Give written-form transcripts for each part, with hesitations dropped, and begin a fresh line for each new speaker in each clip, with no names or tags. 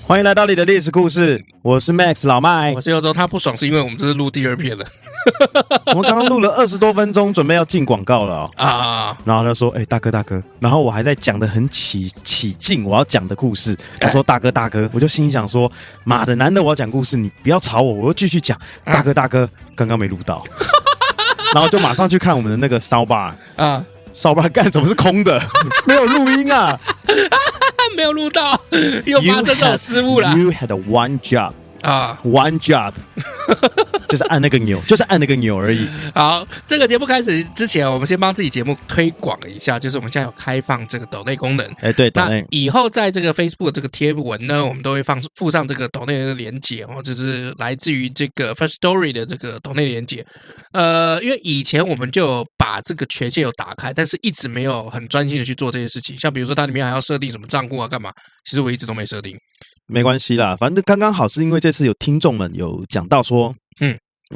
欢迎来到你的历史故事，我是 Max 老麦，
我是佑州。他不爽是因为我们这是录第二篇了，
我们刚刚录了20多分钟，准备要进广告了然后他说：“大哥，然后我还在讲得很起劲，我要讲的故事。他说：“大哥，我就心里想说，妈的，难得我要讲故事，你不要吵我，我要继续讲。大哥，刚刚没录到，然后就马上去看我们的那个烧吧烧吧干怎么是空的？没有录音啊。”
没有录到，又发生这种失误了。
You had one job one job， 就是按那个钮而已。
好，这个节目开始之前，我们先帮自己节目推广一下，就是我们现在有开放这个抖内功能。
对，抖
内。那以后在这个 Facebook 这个贴文呢，我们都会附上这个抖内的连结就是来自于这个 First Story 的这个抖内连结。因为以前我们就有把这个权限有打开，但是一直没有很专心的去做这些事情。像比如说它里面还要设定什么账户干嘛，其实我一直都没设定。
没关系啦，反正刚刚好是因为这次有听众们有讲到说，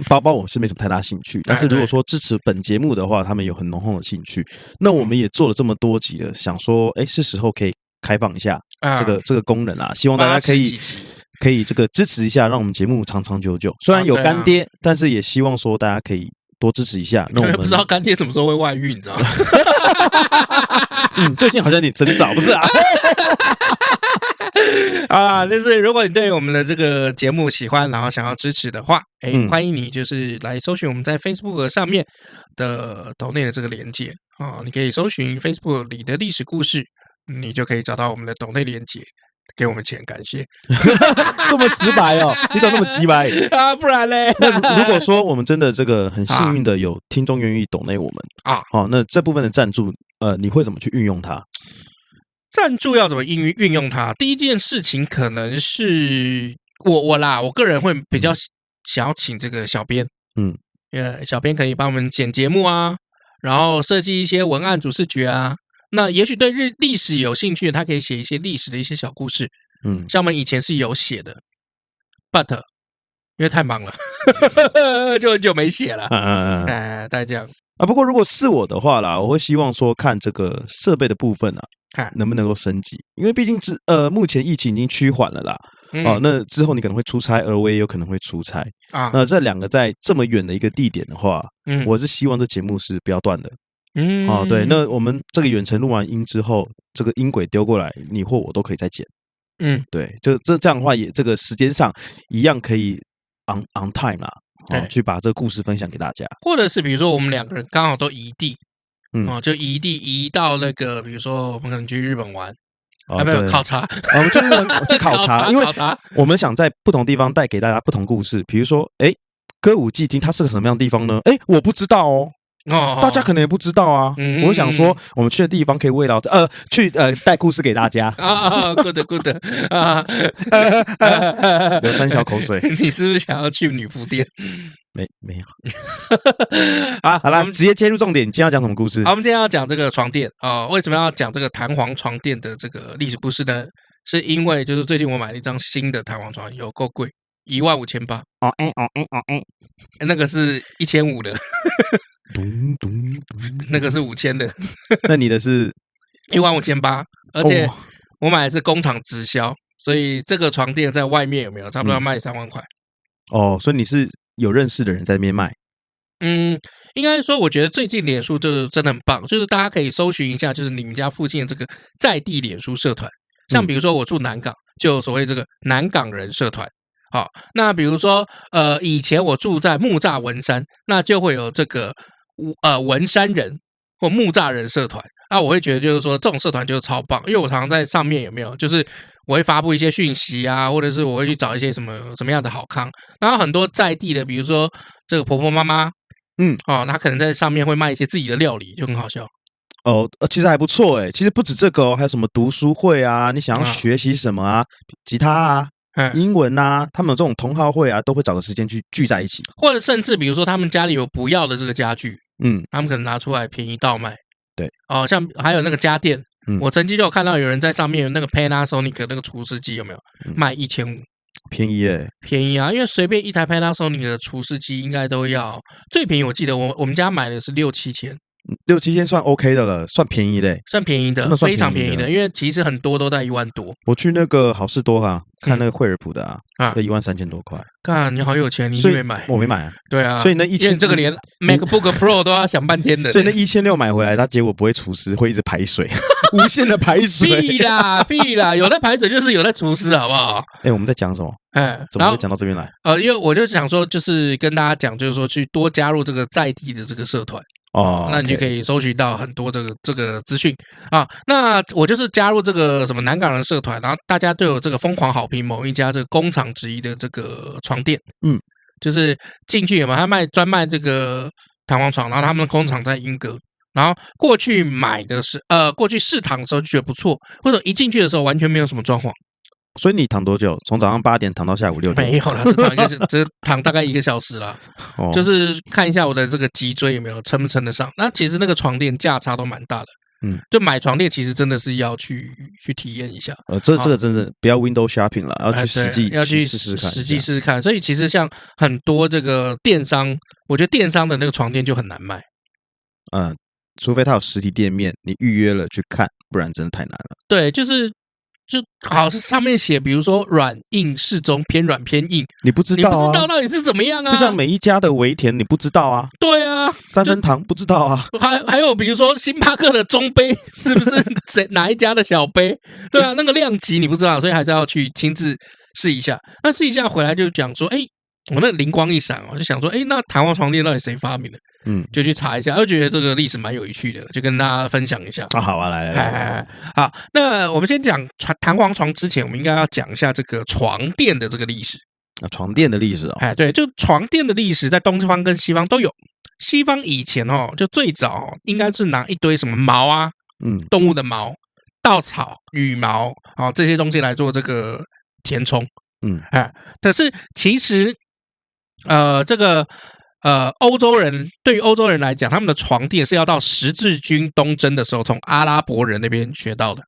包包我是没什么太大兴趣，但是如果说支持本节目的话，他们有很浓厚的兴趣。那我们也做了这么多集了，想说，是时候可以开放一下这个功能啦，希望大家可以这个支持一下，让我们节目长长久久。虽然有干爹，但是也希望说大家可以多支持一下。那我们
不知道干爹什么时候会外遇，你知道吗？
最近好像有点征兆，不是啊？
就是如果你对我们的这个节目喜欢，然后想要支持的话，欢迎你就是来搜寻我们在 Facebook 上面的抖内的这个连结你可以搜寻 Facebook 里的历史故事，你就可以找到我们的抖内连结，给我们钱，感谢。
这么直白哦，你怎么那么直白
不然嘞？
那如果说我们真的这个很幸运的有听众愿意抖内我们那这部分的赞助，你会怎么去运用它？
赞助要怎么运用它？第一件事情可能是我个人会比较想要请这个小编，小编可以帮我们剪节目然后设计一些文案主视觉那也许对历史有兴趣，他可以写一些历史的一些小故事，像我们以前是有写的 ，but 因为太忙了，就很久没写了，大概这样
不过如果是我的话啦，我会希望说看这个设备的部分能不能够升级，因为毕竟目前疫情已经趋缓了啦。那之后你可能会出差，而我也有可能会出差那这两个在这么远的一个地点的话，我是希望这节目是不要断的。对，那我们这个远程录完音之后，这个音轨丢过来，你或我都可以再剪。对，就这样的话，也这个时间上一样可以 on time 啦。去把这个故事分享给大家，
或者是比如说我们两个人刚好都移地，就移到那个，比如说我们可能去日本玩，没有考察，
我们去考察，因为我们想在不同地方带给大家不同故事。比如说，歌舞伎町它是个什么样的地方呢？我不知道大家可能也不知道我想说，我们去的地方可以慰劳去带故事给大家
good
流三小口水。
你是不是想要去女仆店？
没有好啦，直接切入重点，你今天要讲什么故事？
我们今天要讲这个床垫为什么要讲这个弹簧床垫的这个历史故事呢？是因为就是最近我买了一张新的弹簧床，有够贵，15800。那个是1500的。那个是5000的。
那你的是
15800，而且我买的是工厂直销，所以这个床垫在外面有没有差不多要卖3万块。
所以你是有认识的人在那边卖？
应该说我觉得最近脸书就是真的很棒，就是大家可以搜寻一下，就是你们家附近的这个在地脸书社团，像比如说我住南港，就有所谓这个南港人社团。那比如说以前我住在木栅文山，那就会有这个文山人或木栅人社团。我会觉得就是说这种社团就是超棒，因为我常常在上面有没有，就是我会发布一些讯息或者是我会去找一些什么样的好康，然后很多在地的，比如说这个婆婆妈妈，他可能在上面会卖一些自己的料理，就很好笑。
其实还不错其实不止这个还有什么读书会你想要学习什么吉他英文他们有这种同好会都会找个时间去聚在一起，
或者甚至比如说他们家里有不要的这个家具，他们可能拿出来便宜倒卖。
对
像还有那个家电，我曾经就有看到有人在上面有那个 Panasonic 那个除湿机有没有卖1500，
便宜
便宜啊，因为随便一台 Panasonic 的除湿机应该都要最便宜，我记得我们家买的是6-7千。
6-7千算 OK 的了，算便宜嘞，
算便宜的，非常便宜的，因为其实很多都在1万多。
我去那个好事多看那个惠而浦的要13000多块。
看你好有钱，你没买？
我没买啊。
对啊，
所以那1000
这个连 MacBook Pro 都要想半天的。
所以那1600买回来，它结果不会除湿，会一直排水，无限的排水。
屁啦，有在排水就是有在除湿，好不好？
我们在讲什么？怎么会讲到这边来？
因为我就想说，就是跟大家讲，就是说去多加入这个在地的这个社团。那你就可以搜寻到很多这个资讯啊。那我就是加入这个什么南港人社团，然后大家都有这个疯狂好评某一家这个工厂之一的这个床垫，就是进去有没有他专卖这个弹簧床，然后他们的工厂在莺歌，然后过去买的是过去试躺的时候就觉得不错，或者一进去的时候完全没有什么装潢。
所以你躺多久？从早上8点躺到下午6点？
没有啦，只躺大概1个小时啦。就是看一下我的这个脊椎有没有撑不撑得上。那其实那个床垫价差都蛮大的。就买床垫其实真的是要去体验一下。
这个真的不要 window shopping 了，要去试
试看。所以其实像很多这个电商，我觉得电商的那个床垫就很难卖。
除非他有实体店面，你预约了去看，不然真的太难了。
对，就好是上面写，比如说软硬适中，偏软偏硬，
你不知道
到底是怎么样啊？
就像每一家的微甜，你不知道啊？
对啊
，3分糖不知道啊？
还有比如说星巴克的中杯是不是哪一家的小杯？对啊，那个量级你不知道，所以还是要去亲自试一下。那试一下回来就讲说，我那灵光一闪，我就想说，那弹簧床垫到底谁发明的？就去查一下，就觉得这个历史蛮有趣的，就跟大家分享一下。
好啊，来，
好，那我们先讲弹簧床之前，我们应该要讲一下这个床垫的这个历史。
床垫的历史
对，就床垫的历史，在东方跟西方都有。西方以前就最早应该是拿一堆什么毛啊，动物的毛、稻草、羽毛这些东西来做这个填充。可是其实这个。欧洲人对于欧洲人来讲，他们的床垫是要到十字军东征的时候，从阿拉伯人那边学到的。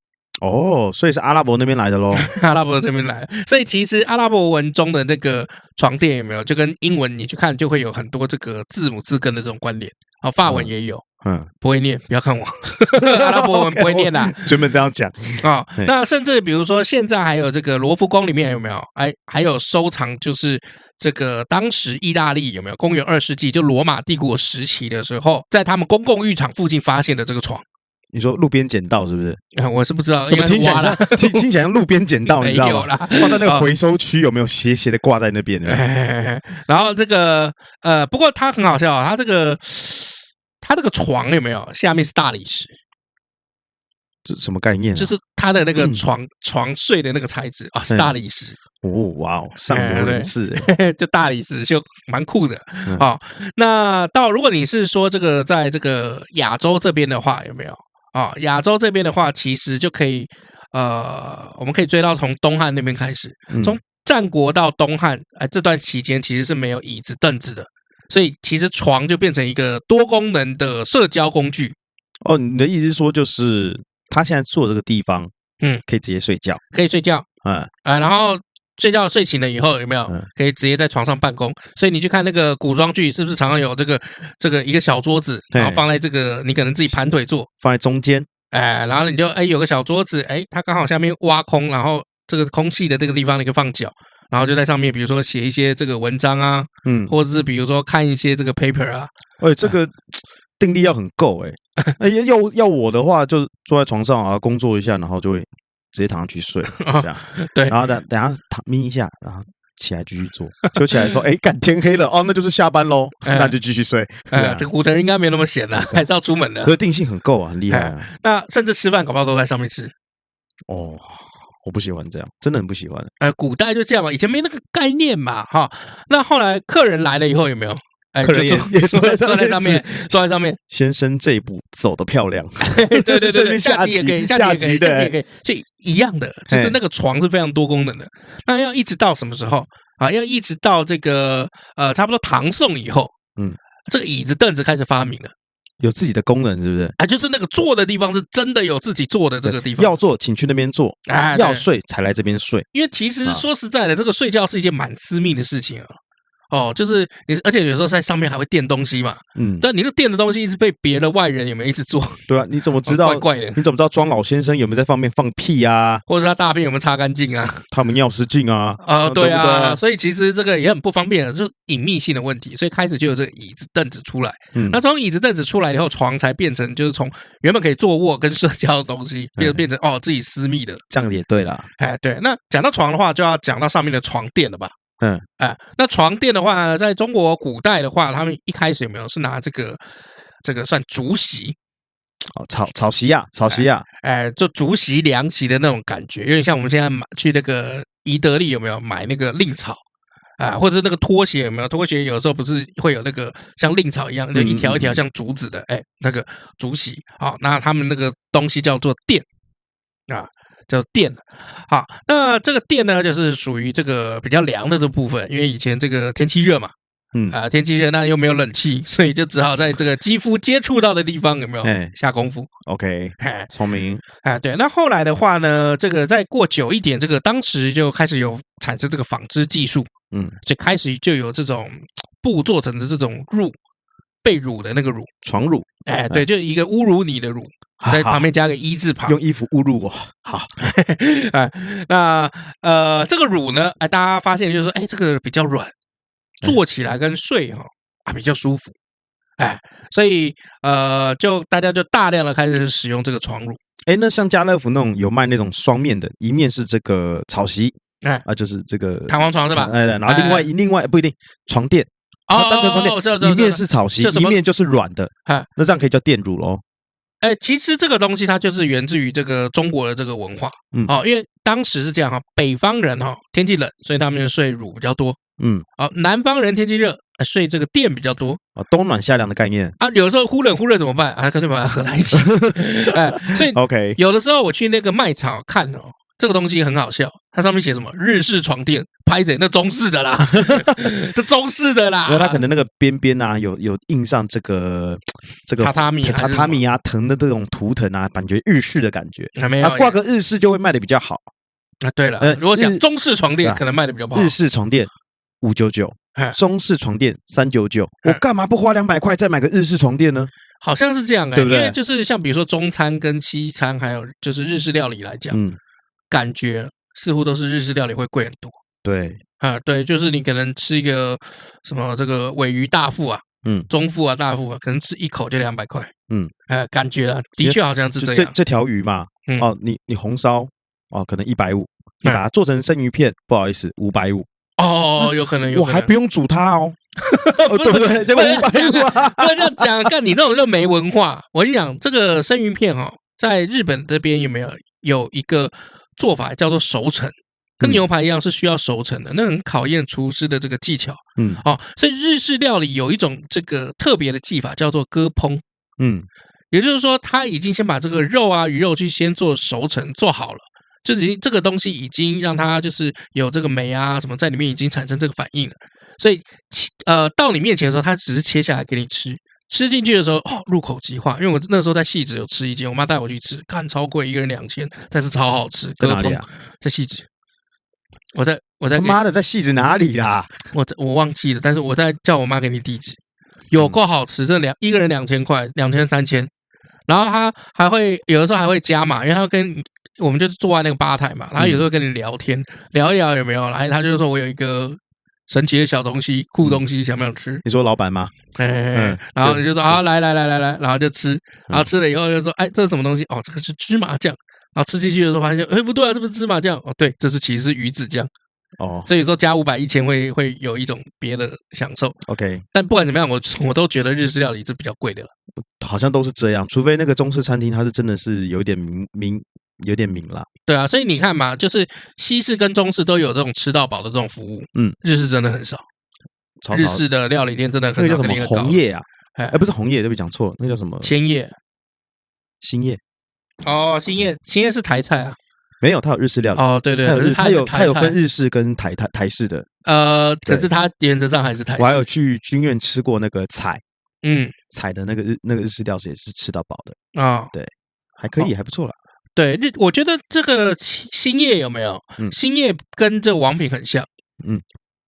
所以是阿拉伯那边来的咯。
阿拉伯这边来，所以其实阿拉伯文中的这个床垫有没有，就跟英文你去看就会有很多这个字母字根的这种关联。法文也有。不会念，不要看我，阿拉伯文不会念啦，
专门这样讲
那甚至比如说，现在还有这个罗浮宫里面有没有？还有收藏，就是这个当时意大利有没有？公元2世纪，就罗马帝国时期的时候，在他们公共浴场附近发现的这个床。
你说路边捡到是不是？
我是不知道，
怎么听起来听起来像路边捡到，你知道吗？放在那个回收区有没有斜斜的挂在那边？
然后这个不过它很好笑，它这个床有没有下面是大理石？
这什么概念？
就是它的那个床睡的那个材质是大理石。
哇，上流人士，
就大理石就蛮酷的。那如果你是说这个在这个亚洲这边的话，有没有亚洲这边的话，其实就可以我们可以追到从东汉那边开始，从战国到东汉，这段期间其实是没有椅子凳子的。所以其实床就变成一个多功能的社交工具。
你的意思是说，就是他现在坐这个地方，可以直接睡觉，
可以睡觉，然后睡醒了以后有没有可以直接在床上办公？所以你去看那个古装剧，是不是常常有这个一个小桌子，然后放在这个你可能自己盘腿坐，
放在中间，
然后你就有个小桌子，它刚好下面挖空，然后这个空气的这个地方你可以放脚。然后就在上面，比如说写一些这个文章啊，或者是比如说看一些这个 paper 啊，
这个定力要很够要我的话，就坐在床上工作一下，然后就会直接躺上去睡，这样。
对，
然后等下眯一下，然后起来继续做，就起来说，干天黑了那就是下班喽，那就继续睡。
这古人应该没那么闲啦，还是要出门的。
可是定性很够很厉害。
那甚至吃饭搞不好都在上面吃。
我不喜欢这样，真的很不喜欢。
古代就这样嘛，以前没那个概念嘛，那后来客人来了以后有没有？
客人也坐在
上面。
先生这一步走得漂亮。
对，下棋也可以，
下棋的，
所以一样的，就是那个床是非常多功能的。那要一直到什么时候要一直到这个差不多唐宋以后，这个椅子凳子开始发明了。
有自己的功能，是不是？
啊，就是那个坐的地方是真的有自己坐的这个地方。
要坐请去那边坐，要睡才来这边睡。
因为其实说实在的，这个睡觉是一件蛮私密的事情啊。就是你，而且有时候在上面还会垫东西嘛，但你那垫的东西一直被别的外人有没有一直做？
对啊，你怎么知道？
怪怪的，
你怎么知道庄老先生有没有在上面放屁啊？
或者他大便有没有擦干净啊？
他们尿失禁啊？
对啊，所以其实这个也很不方便，就隐秘性的问题，所以开始就有这个椅子凳子出来。那从椅子凳子出来以后，床才变成就是从原本可以坐卧跟社交的东西，变成自己私密的。
这样也对啦。
对，那讲到床的话，就要讲到上面的床垫了吧？那床垫的话呢，在中国古代的话，他们一开始有没有是拿这个算竹席？
草席啊，
就竹席凉席的那种感觉，有点像我们现在去那个宜得利有没有买那个令草或者是那个拖鞋有没有？拖鞋有时候不是会有那个像令草一样，就一条一条像竹子的，那个竹席。那他们那个东西叫做垫叫垫。好，那这个垫呢，就是属于这个比较凉的这部分，因为以前这个天气热嘛，天气热那又没有冷气，所以就只好在这个肌肤接触到的地方有没有下功夫
？OK， 聪明
对。那后来的话呢，这个再过久一点，这个当时就开始有产生这个纺织技术，所以开始就有这种布做成的这种褥，被褥的那个褥，
床褥，
对，就一个侮辱你的辱。在旁边加个一字旁，
用衣服侮辱我。好，
那这个乳呢，大家发现就是说，这个比较软，坐起来跟睡比较舒服，所以就大家就大量的开始使用这个床褥。
那像家乐福那种有卖那种双面的，一面是这个草席，就是这个
弹簧床是吧？
然后另外不一定床垫，单纯床垫，一面是草席，一面就是软的，那这样可以叫垫褥咯。
其实这个东西它就是源自于这个中国的这个文化，因为当时是这样北方人天气冷，所以他们睡褥比较多，南方人天气热，睡这个垫比较多，
冬暖夏凉的概念
有时候忽冷忽热怎么办？干脆把它合在一起，所以
OK，
有的时候我去那个卖场看这个东西很好笑，它上面写什么日式床垫，拍着那中式的啦，这中式的啦，
它可能那个边边有印上这个
榻榻
米藤的这种图腾感觉日式的感觉，
没有
挂个日式就会卖的比较好
对了，如果想中式床垫可能卖的比较不好，
日式床垫599，中式床垫399，我干嘛不花200块再买个日式床垫呢？
好像是这样
对不对？
因为就是像比如说中餐跟西餐，还有就是日式料理来讲，感觉似乎都是日式料理会贵很多。
对
对，就是你可能吃一个什么这个鲔鱼大腹中腹大腹可能吃一口就200块。感觉的确好像是这样。
这条鱼嘛，你红烧可能150，你把它做成生鱼片，不好意思，550。
有可能
我还不用煮它对不对？这个550
不能这样讲，干你这种就没文化。我跟你讲，这个生鱼片在日本这边有一个做法叫做熟成，跟牛排一样是需要熟成的，那很考验厨师的这个技巧。所以日式料理有一种这个特别的技法叫做割烹。也就是说他已经先把这个肉鱼肉去先做熟成做好了，就是这个东西已经让它就是有这个酶什么在里面已经产生这个反应了，所以到你面前的时候，它只是切下来给你吃。吃进去的时候入口即化，因为我那时候在汐止有吃一间，我妈带我去吃，看超贵，一个人2000，但是超好吃。
在哪里啊？
在汐止。我在
妈的，在汐止哪里啦？
我忘记了，但是我在叫我妈给你地址。有够好吃，这一个人2000块，2000、3000，然后他还会有的时候还会加嘛，因为他跟我们就是坐在那个吧台嘛，然后有时候跟你聊天，聊一聊有没有来，他就说我有一个神奇的小东西、酷东西，想不想吃？
你说老板吗？
然后你就说来，然后就吃，然后吃了以后就说，这是什么东西？这个是芝麻酱。然后吃进去的时候发现，不对啊，这不是芝麻酱对，这是其实是鱼子酱。所以说加500、1000会有一种别的享受。
OK，
但不管怎么样，我都觉得日式料理是比较贵的了。
好像都是这样，除非那个中式餐厅它是真的是有点名啦。
对啊，所以你看嘛，就是西式跟中式都有这种吃到饱的这种服务，日式真的很少。日式的料理店真的很少。
那个叫什么红叶啊？不是红叶，对不起，讲错，那叫什么？
千叶、
兴业。
兴业是台菜啊。
没有，它有日式料理
对，
它有分日式跟台式的。
可是它原则上还是台式。
我还有去君苑吃过那个踩的那个日式料是也是吃到饱的
啊，
对，还可以，还不错啦。
对，我觉得这个兴业有没有？兴业跟这王品很像，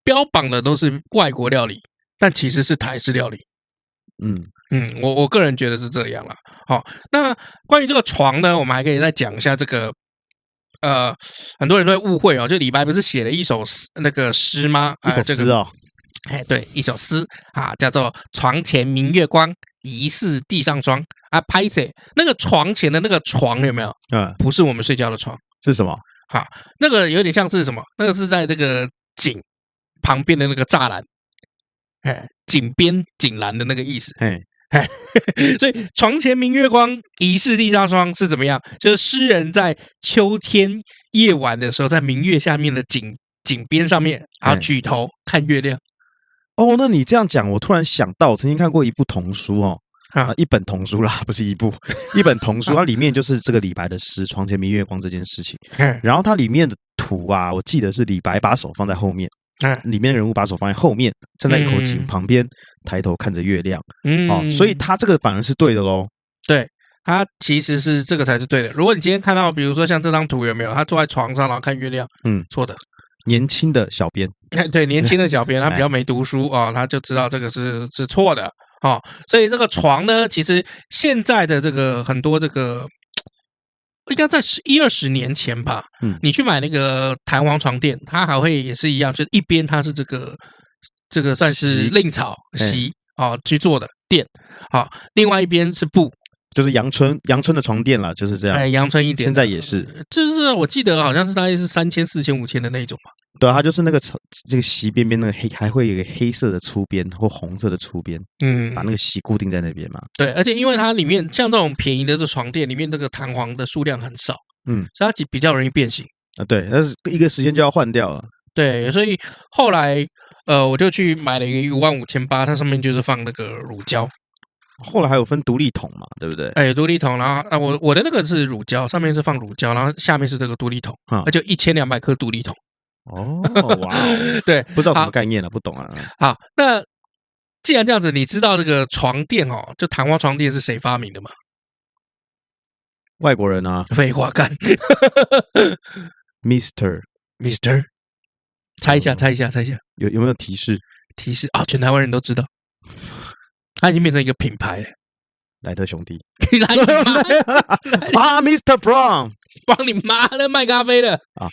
标榜的都是外国料理，但其实是台式料理。我个人觉得是这样啦。好，那关于这个床呢，我们还可以再讲一下这个。很多人都会误会哦，就李白不是写了一首那个诗吗？
一首诗哦，
对，一首诗啊，叫做“床前明月光，疑是地上霜”啊。拍谁？那个床前的那个床有没有？不是我们睡觉的床，
是什么？
好，那个有点像是什么？那个是在这个井旁边的那个栅栏，井边井栏的那个意思。所以床前明月光，疑是地上霜是怎么样？就是诗人在秋天夜晚的时候，在明月下面的井边上面，然后举头看月亮。
哦，那你这样讲，我突然想到，我曾经看过一部童书哦，一本童书啦，不是一本童书，它里面就是这个李白的诗“床前明月光”这件事情。然后它里面的图啊，我记得是李白把手放在后面。里面的人物把手放在后面，站在一口井旁边，抬头看着月亮。所以他这个反而是对的咯。
对，他其实是这个才是对的。如果你今天看到，比如说像这张图有没有？他坐在床上然后看月亮，错的。
年轻的小编，
对，年轻的小编，他比较没读书啊，他就知道这个是错的。所以这个床呢，其实现在的这个很多这个。应该在10-20年前吧，你去买那个弹簧床垫，它还会也是一样，就是一边它是这个算是蔺草席去做的垫，另外一边是布，
就是阳春的床垫啦，就是这样。
阳春一点，
现在也是，
就是我记得好像是大概是3000、4000、5000的那种嘛。
对啊，它就是那个这个席边边那个黑，还会有一个黑色的粗边或红色的粗边，把那个席固定在那边嘛。
对，而且因为它里面像这种便宜的这床垫，里面这个弹簧的数量很少，所以它比较容易变形
啊。对，但是一个时间就要换掉了。
对，所以后来我就去买了一个15800，它上面就是放那个乳胶。
后来还有分独立桶嘛，对不对？
独立桶，然后我的那个是乳胶，上面是放乳胶，然后下面是这个独立桶，就1200克独立桶。
哇，
对，
不知道什么概念了，不懂啊。
好，那既然这样子，你知道这个床垫就弹簧床垫是谁发明的吗？
外国人啊。
废话干。
Mr.
猜一下，
有没有提示？
全台湾人都知道，他已经变成一个品牌了。
莱特兄弟。
来你妈
！Mr. Brown，
帮你妈的卖咖啡的啊。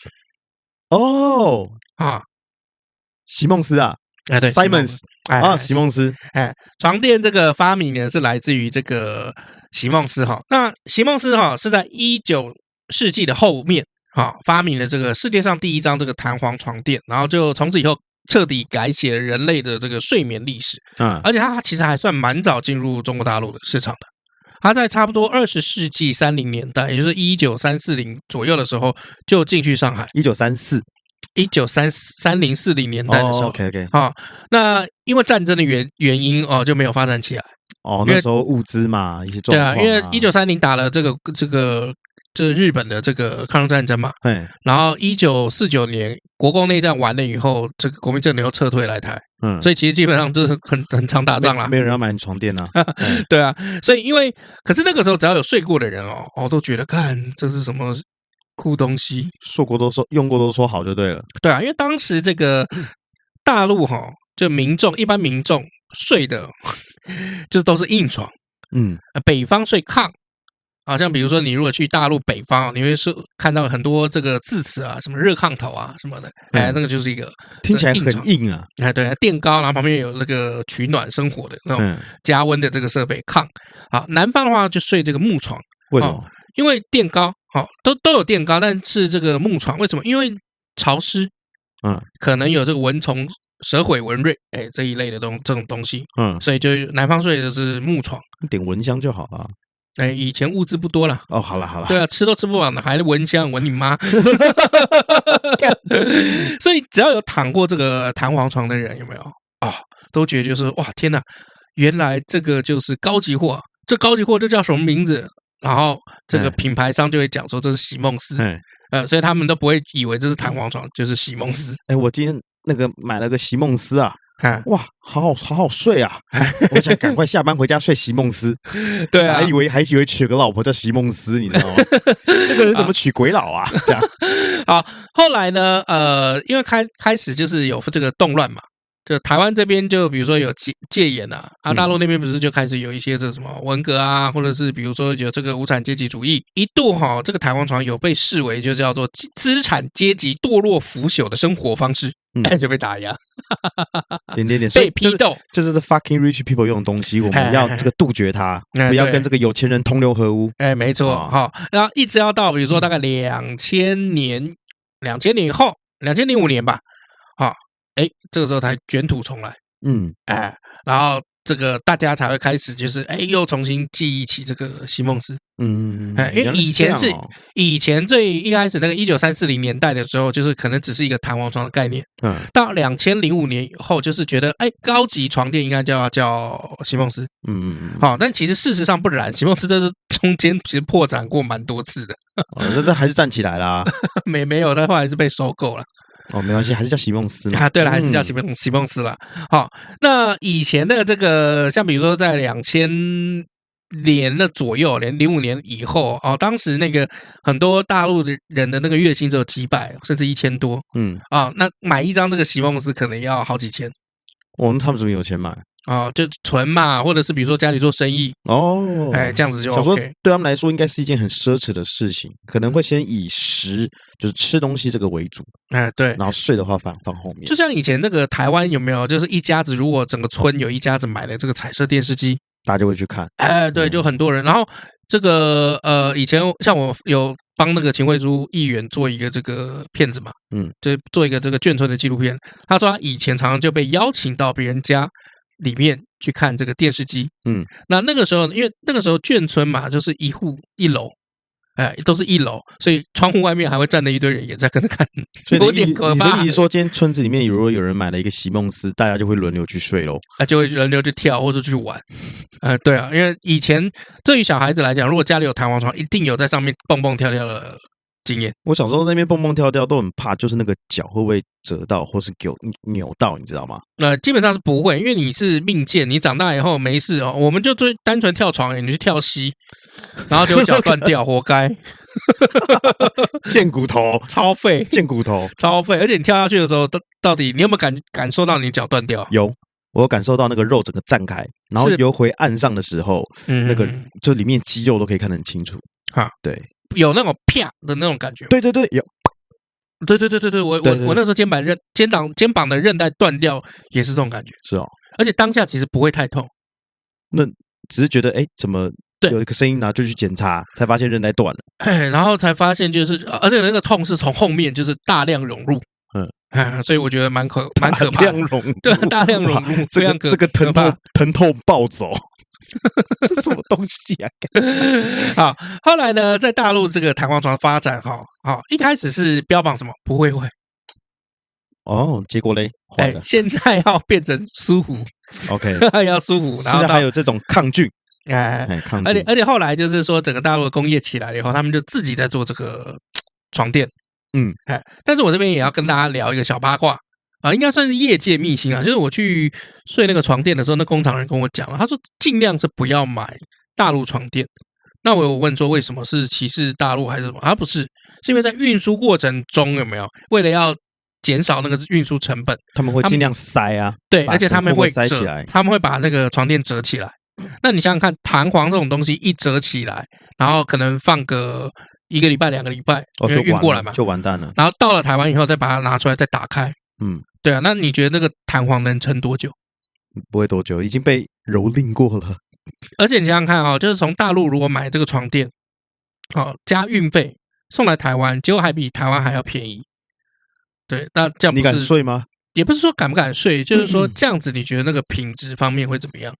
席梦思啊，
对
，Simons 席梦思，
床垫这个发明呢是来自于这个席梦思哈。那席梦思是在19世纪的后面发明了这个世界上第一张这个弹簧床垫，然后就从此以后彻底改写了人类的这个睡眠历史。而且它其实还算蛮早进入中国大陆的市场的。他在差不多20世纪30年代，也就是19340左右的时候，就进去上海。1930-40年代的时候。
OK。
那因为战争的原因就没有发展起来。
那时候物资嘛，一些状况。
对啊，因为1930打了这日本的这个抗日战争嘛。然后1949年国共内战完了以后，这个国民政府又撤退来台。所以其实基本上就是很常打仗啦，
没有人要买床垫啊。
对啊，所以可是那个时候只要有睡过的人都觉得看这是什么酷东西，
用过都说好就对了。
对啊，因为当时这个大陆就一般民众睡的就是都是硬床，北方睡炕。像比如说你如果去大陆北方，你会看到很多这个字词啊，什么热炕头啊什么的，那个就是一个
听起来很硬啊。
对，垫高，然后旁边有那个取暖生火的那种加温的这个设备炕。南方的话就睡这个木床。
为什么？
因为垫高，都有垫高，但是这个木床为什么？因为潮湿，可能有这个蚊虫、蛇毁、蚊蚋，这一类的这种东西，所以就南方睡的是木床，
点蚊香就好了。
以前物资不多了。
好了。
对啊，吃都吃不完了，还闻香闻你妈。所以只要有躺过这个弹簧床的人，有没有都觉得就是哇天哪，原来这个就是高级货。这高级货这叫什么名字？然后这个品牌商就会讲说这是席梦思。所以他们都不会以为这是弹簧床，就是席梦思。
我今天那个买了个席梦思啊。哇，好好睡啊！我想赶快下班回家睡席梦思。
对啊，
还以为娶个老婆叫席梦思，你知道吗？那个人怎么娶鬼佬啊？这样。
好，后来呢，因为开始就是有这个动乱嘛。就台湾这边就比如说有戒严啊，大陆那边不是就开始有一些这什么文革啊，或者是比如说有这个无产阶级主义，一度这个弹簧床有被视为就叫做资产阶级堕落腐朽的生活方式，就被打压，
点
被批斗，
就是 fucking rich people 用的东西，我们要这个杜绝它，不要跟这个有钱人同流合污。
没错，然后一直要到比如说大概2000年以后，2005年吧，这个时候才卷土重来，然后这个大家才会开始就是又重新记忆起这个席梦思，因为以前最一开始那个1930年代的时候，就是可能只是一个弹簧床的概念，到2005年以后，就是觉得高级床垫应该叫席梦思，但其实事实上不然，席梦思这是中间其实破产过蛮多次的，
那还是站起来啦，
没有，但后来是被收购了。
没关系，还是叫席梦思
对了，还是叫席梦思了。好，那以前的这个，像比如说在2000年的左右，连05年以后，当时那个很多大陆的人的那个月薪只有几百，甚至1000多，那买一张这个席梦思可能要好几千。
那他们怎么有钱买？
就存嘛，或者是比如说家里做生意这样子就 OK。想说
对他们来说应该是一件很奢侈的事情，可能会先以就是吃东西这个为主，
对，
然后睡的话放后面。
就像以前那个台湾有没有，就是一家子如果整个村有一家子买了这个彩色电视机，
大家就会去看。
对，就很多人。然后这个以前像我有帮那个秦慧珠议员做一个这个片子嘛，就做一个这个眷村的纪录片。他说他以前常常就被邀请到别人家里面去看这个电视机，那个时候因为那个时候眷村嘛，就是一户一楼，都是一楼，所以窗户外面还会站着一堆人也在跟着看，
所以有点可怕。你是说今天村子里面如果有人买了一个席梦思，大家就会轮流去睡咯，
就会轮流去跳或者去玩，对啊，因为以前对于小孩子来讲，如果家里有弹簧床，一定有在上面蹦蹦跳跳的经验。
我小时候在那边蹦蹦跳跳都很怕，就是那个脚会不会折到或是扭到，你知道吗？
基本上是不会，因为你是命贱，你长大以后没事我们就最单纯跳床，你去跳溪，然后结果脚断掉，活该。
贱骨头，
超废，
贱骨头，
超废。而且你跳下去的时候，到底你有没有感受到你脚断掉？
有。我有感受到那个肉整个绽开，然后游回岸上的时候，那个就里面肌肉都可以看得很清楚。对，
有那种啪的那种感觉。
对，有。
对，我那时候肩膀的韧带断掉也是这种感觉。
是哦，
而且当下其实不会太痛，
那只是觉得怎么有一个声音，然后就去检查，才发现韧带断了。
然后才发现就是，而且那个痛是从后面就是大量涌入。所以我觉得蛮可怕的。对，大量融入，
这个疼痛暴走，这什么东西啊？
好，后来呢，在大陆这个弹簧床发展，一开始是标榜什么不会，
结果嘞，
现在要变成舒服
，OK，
要舒服，然后
现在还有这种抗菌，抗菌，
而且后来就是说，整个大陆的工业起来了以后，他们就自己在做这个床垫。但是我这边也要跟大家聊一个小八卦应该算是业界秘辛就是我去睡那个床垫的时候，那工厂人跟我讲他说尽量是不要买大陆床垫。那我有问说为什么是歧视大陆还是什么？不是，是因为在运输过程中有没有为了要减少那个运输成本，
他们会尽量塞
对，而且他们会
塞起来，
他们会把那个床垫折起来。那你想想看，弹簧这种东西一折起来，然后可能放个1个礼拜、2个礼拜，因为运过来嘛，
就完蛋了。
然后到了台湾以后，再把它拿出来，再打开。对啊，那你觉得那个弹簧能撑多久？
不会多久，已经被蹂躏过了。
而且你想想看就是从大陆如果买这个床垫，加运费送来台湾，结果还比台湾还要便宜。对，那这样
你敢睡吗？
也不是说敢不敢睡，就是说这样子，你觉得那个品质方面会怎么样？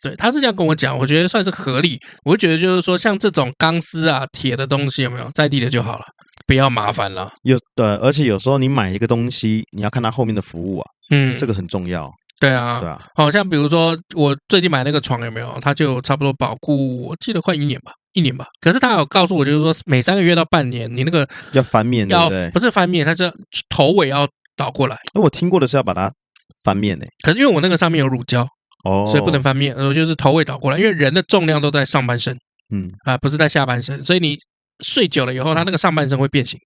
对，他是这样跟我讲，我觉得算是合理。我就觉得就是说，像这种钢丝啊、铁的东西，有没有在地的就好了，不要麻烦了。
而且有时候你买一个东西，你要看它后面的服务啊，这个很重要。
对啊，好像比如说我最近买那个床有没有，它就差不多保固，我记得快1年吧。可是他有告诉我，就是说每3个月到半年，你那个
要翻面，对不对？
不是翻面，它这头尾要倒过来。
我听过的是要把它翻面呢。
可是因为我那个上面有乳胶，
哦，
所以不能翻面，就是头尾倒过来，因为人的重量都在上半身，不是在下半身，所以你睡久了以后，它那个上半身会变形。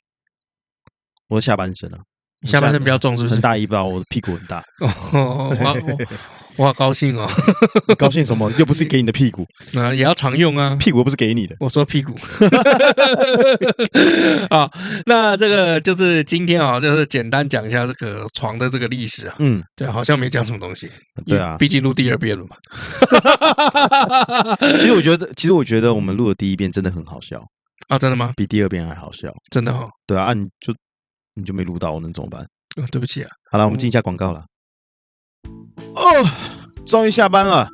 我下半身啊，
下半身比较重，是不是？
很大一包，我的屁股很大。
我好高兴哦！
高兴什么？又不是给你的屁股
啊，也要常用啊。
屁股又不是给你的。
我说屁股。啊，那这个就是今天啊，就是简单讲一下这个床的这个历史啊。对，好像没讲什么东西。
对啊，
毕竟录第2遍了嘛。
其实我觉得我们录的第1遍真的很好笑
啊，真的吗？
比第2遍还好笑，
真的哈。
对啊，你就没录到，我能怎么办？
对不起啊。
好了，我们进一下广告了。哦，终于下班了。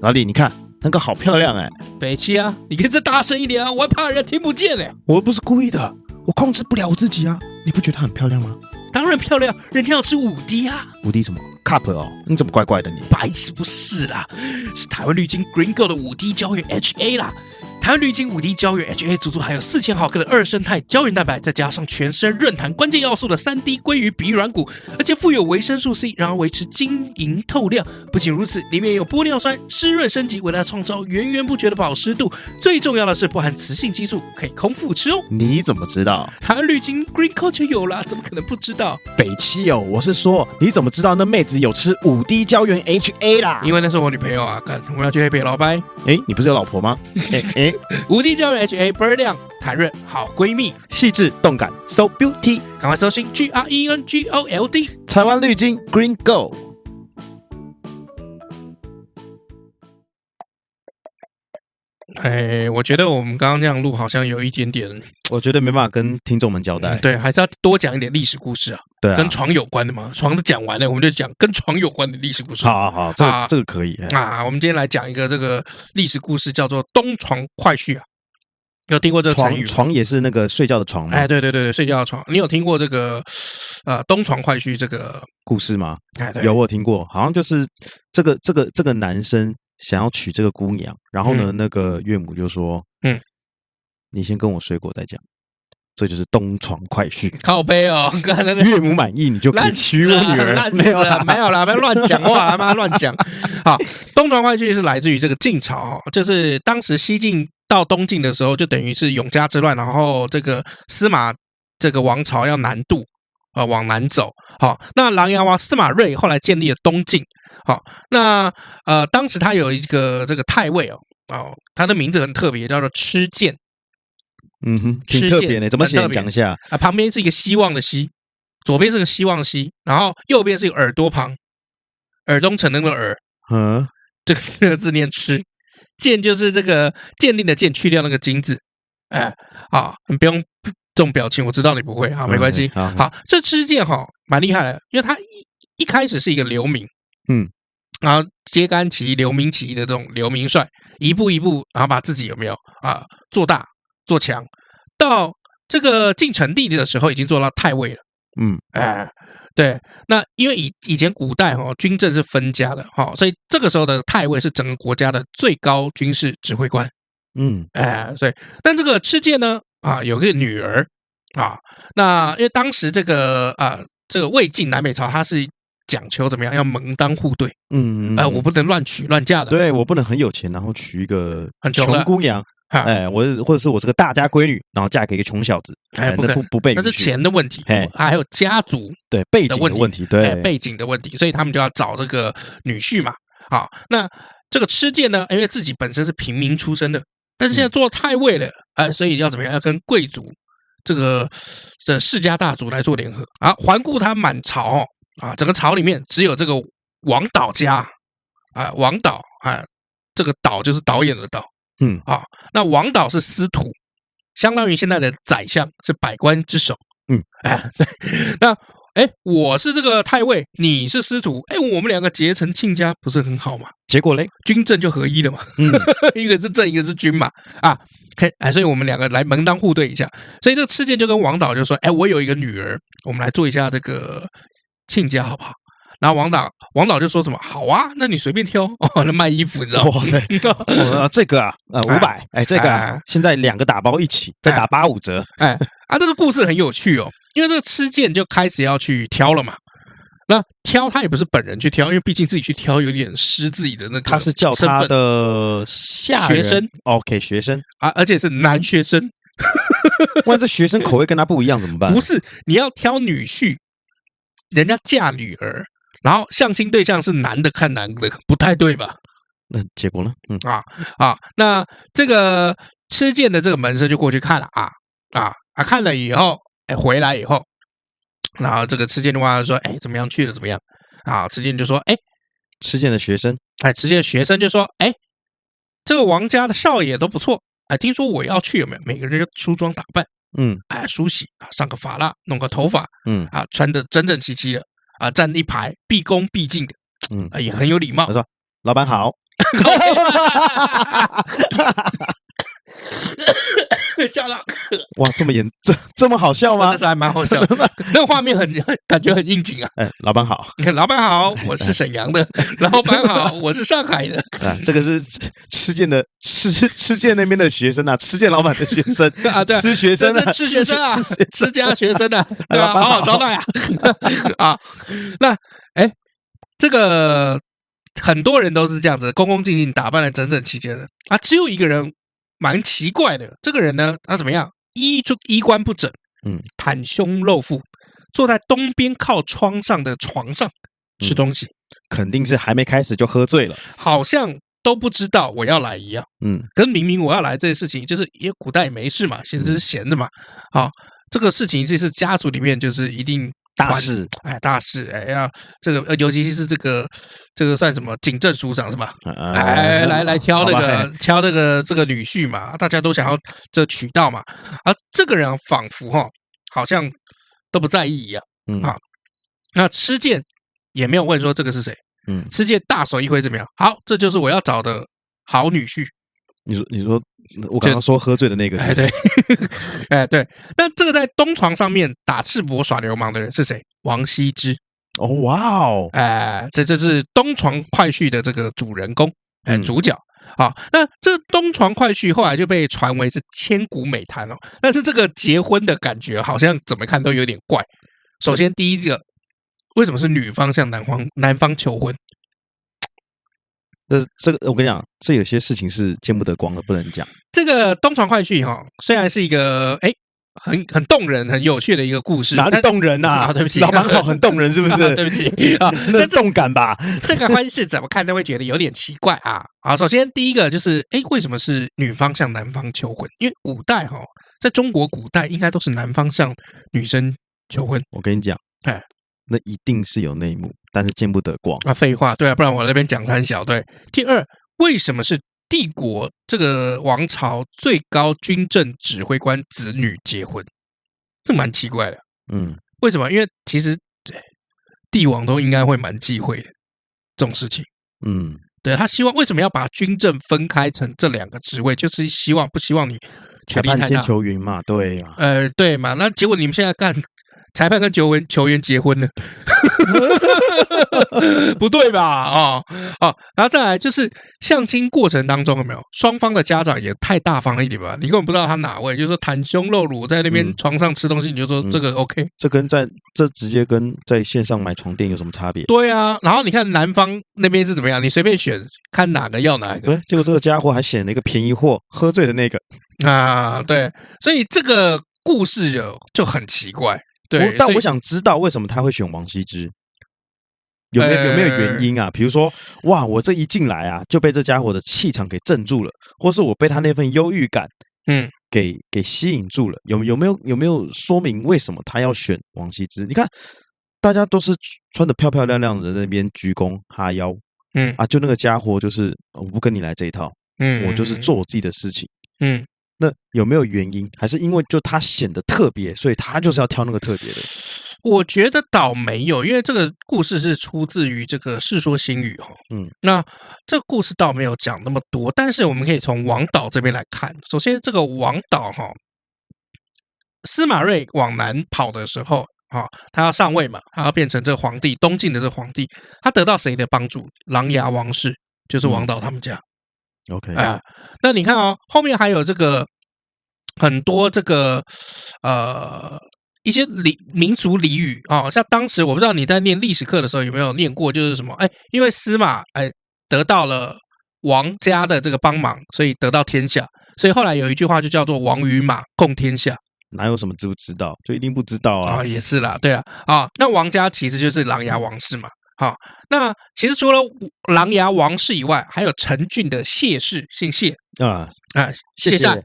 老李，你看那个好漂亮
北七啊，你可以再大声一点啊，我还怕人家听不见
我不是故意的，我控制不了我自己啊。你不觉得她很漂亮吗？
当然漂亮，人家要吃5D啊。
5D 什么 cup 哦？你怎么怪怪的你？
白痴不是啦，是台湾绿金 Green Go 的5D 胶原 HA 啦。台湾绿金5D 胶原 HA 足足含有4000毫克的2生态胶原蛋白，再加上全身润弹关键要素的3D 鲑鱼鼻软骨，而且富有维生素 C， 让它维持晶莹透亮。不仅如此，里面有玻尿酸湿润升级，为它创造源源不绝的保湿度。最重要的是不含雌性激素，可以空腹吃哦。
你怎么知道？
台湾绿金 Green Co 就有啦，怎么可能不知道？
北七哦，我是说你怎么知道那妹子有吃5D 胶原 HA 啦？
因为那是我女朋友啊，我要去黑北老白。
你不是有老婆吗
？5D 胶原 HA 倍儿亮弹润好闺蜜，
细致动感 So Beauty，
赶快搜寻 GRENGOLD
台湾绿金 Green Go。
我觉得我们刚刚这样录好像有一点点，
我觉得没办法跟听众们交代。
对，还是要多讲一点历史故事啊。
对啊，
跟床有关的嘛，床都讲完了，我们就讲跟床有关的历史故事。
好，这个可以
啊。我们今天来讲一个这个历史故事，叫做东床快婿啊。有听过这个成语？
床也是那个睡觉的床吗？
对，睡觉的床。你有听过这个东床快婿这个
故事吗？有，我听过，好像就是这个男生想要娶这个姑娘，然后呢，那个岳母就说：“你先跟我睡过再讲。”这就是东床快婿，
靠背哦。
岳母满意，你就可以娶我女儿。
没有啦，不要乱讲话，妈乱讲。好，东床快婿是来自于这个晋朝，就是当时西晋到东晋的时候，就等于是永嘉之乱，然后这个司马这个王朝要南渡往南走。好，那琅琊王司马睿后来建立了东晋。好，那当时他有一个这个太尉他的名字很特别，叫做郗鉴。
挺特别的，怎么写？讲一下
啊。旁边是一个希望的希，左边是个希望希，然后右边是一个耳朵旁，耳东城那个耳，这个字念郗，鉴就是这个鉴定的鉴，去掉那个金字。你不用这种表情，我知道你不会啊，没关系。好，这郗鉴蛮厉害的，因为他一开始是一个流民，然后揭竿起义、流民起义的这种流民帅，一步一步，然后把自己有没有做大。做强，到这个晋成帝的时候，已经做到太尉了。对。那因为以前古代军政是分家的所以这个时候的太尉是整个国家的最高军事指挥官。所以但这个郗鉴呢有个女儿那因为当时这个魏晋南北朝，它是讲求怎么样，要门当户对。我不能乱娶乱嫁的。
对，我不能很有钱，然后娶一个
很穷
姑娘。或者是我是个大家闺女，然后嫁给一个穷小子，不被允许，
那是钱的问题，还有家族
对背景的问题，对
背景的问题，所以他们就要找这个女婿嘛。好，那这个郗鉴呢，因为自己本身是平民出身的，但是现在做太尉了，所以要怎么样？要跟贵族这个世家大族来做联合啊，环顾他满朝整个朝里面只有这个王导家王导这个导就是导演的导。那王导是司徒，相当于现在的宰相，是百官之首。对。那我是这个太尉，你是司徒，我们两个结成亲家，不是很好吗？
结果嘞，
军政就合一了嘛。一个是正，一个是军嘛。所以我们两个来门当户对一下。所以这个郗鉴就跟王导就说：“我有一个女儿，我们来做一下这个亲家，好不好？”然后王导就说什么好啊，那你随便挑那卖衣服你知道吗？
哇塞，这个500，这个现在2个打包一起再打85折。
这个故事很有趣哦，因为这个郗鉴就开始要去挑了嘛。那挑他也不是本人去挑，因为毕竟自己去挑有点失自己的那个。
他是叫他的
学生
，OK， 学生
啊，而且是男学生。
万一这学生口味跟他不一样怎么办？
不是，你要挑女婿，人家嫁女儿，然后相亲对象是男的看男的，不太对吧？
那结果呢？
那这个吃剑的这个门生就过去看了看了以后，回来以后，然后这个吃剑的话说，怎么样去了怎么样啊？吃剑就说，
吃剑的学生，
吃剑的学生就说，这个王家的少爷都不错，听说我要去有没有？每个人就梳妆打扮，梳洗上个发蜡，弄个头发，穿得整整齐齐的站一排，毕恭毕敬的，也很有礼貌。
他说：“老板好。”
笑到
哇，这么好笑吗？
真的是还蛮好笑的，那个画面感觉很应景啊。
老板好，
老板好，我是沈阳的。老板好，我是上海的。
这个是吃剑的吃剑那边的学生啊，吃剑老板的学生
啊，对，
吃学生啊，
吃学生啊，吃家学生啊，对吧？好好招待啊。那这个很多人都是这样子，恭恭敬敬打扮的整整齐齐的只有一个人蛮奇怪的，这个人呢，他怎么样？衣冠不整，袒胸露腹，坐在东边靠窗上的床上吃东西，
肯定是还没开始就喝醉了，
好像都不知道我要来一样。可是明明我要来这件事情，就是因为古代也没事嘛，现在是闲的嘛。这个事情这是家族里面就是一定
大事，
大事，要这个，尤其是这个算什么警政署长是吧？来挑那个这个女婿嘛，大家都想要这娶到嘛，而这个人仿佛好像都不在意一样那吃剑也没有问说这个是谁，吃剑大手一挥怎么样？好，这就是我要找的好女婿。
你说我刚刚说喝醉的那个是？
对，对。那这个在东床上面打赤膊耍流氓的人是谁？王羲之。
哇哦，
这是东床快婿的这个主人公，主角。那这东床快婿后来就被传为是千古美谈哦。但是这个结婚的感觉好像怎么看都有点怪。首先第一个，为什么是女方向男方求婚？
这个我跟你讲，这有些事情是见不得光的，不能讲。
这个东床快婿虽然是一个很动人、很有趣的一个故事，
哪里动人啊？
对不起，
老板好，很动人是不是？
对不起
那是动感吧？
这个婚事怎么看都会觉得有点奇怪啊。好，首先第一个就是为什么是女方向男方求婚？因为古代在中国古代应该都是男方向女生求婚。
我跟你讲，那一定是有内幕，但是见不得光
废话，对啊，不然我那边讲很小。对，第二，为什么是帝国这个王朝最高军政指挥官子女结婚？这蛮奇怪的。为什么？因为其实帝王都应该会蛮忌讳的这种事情。对，他希望为什么要把军政分开成这两个职位？就是不希望你
裁判兼球员嘛，对啊，
对嘛。那结果你们现在干裁判跟球员结婚了，不对吧？然后再来就是相亲过程当中有没有双方的家长也太大方了一点吧？你根本不知道他哪位，就是说袒胸露乳在那边床上吃东西，你就说这个 OK？
这直接跟在线上买床垫有什么差别？
对啊，然后你看男方那边是怎么样，你随便选，看哪个要哪个。
对，结果这个家伙还选了一个便宜货，喝醉的那个
对，所以这个故事就很奇怪。对，
但我想知道为什么他会选王羲之，有没有原因啊？比如说，哇，我这一进来啊，就被这家伙的气场给镇住了，或是我被他那份忧郁感，给吸引住了。有没有说明为什么他要选王羲之？你看，大家都是穿得漂漂亮亮的在那边鞠躬哈腰，就那个家伙就是我不跟你来这一套，我就是做我自己的事情，那有没有原因？还是因为就他显得特别，所以他就是要挑那个特别的？
我觉得倒没有，因为这个故事是出自于这个《世说新语》那这个故事倒没有讲那么多，但是我们可以从王导这边来看。首先，这个王导司马睿往南跑的时候他要上位嘛，他要变成这个皇帝，东晋的这个皇帝，他得到谁的帮助？琅琊王氏，就是王导他们家。
OK
那你看后面还有这个很多这个一些民俗俚语啊，像当时我不知道你在念历史课的时候有没有念过，就是什么因为司马得到了王家的这个帮忙，所以得到天下，所以后来有一句话就叫做王与马共天下。
哪有什么知不知道？就一定不知道啊！
也是啦，对啊，那王家其实就是琅琊王氏嘛。好，那其实除了琅琊王氏以外，还有陈郡的谢氏，姓谢谢晒，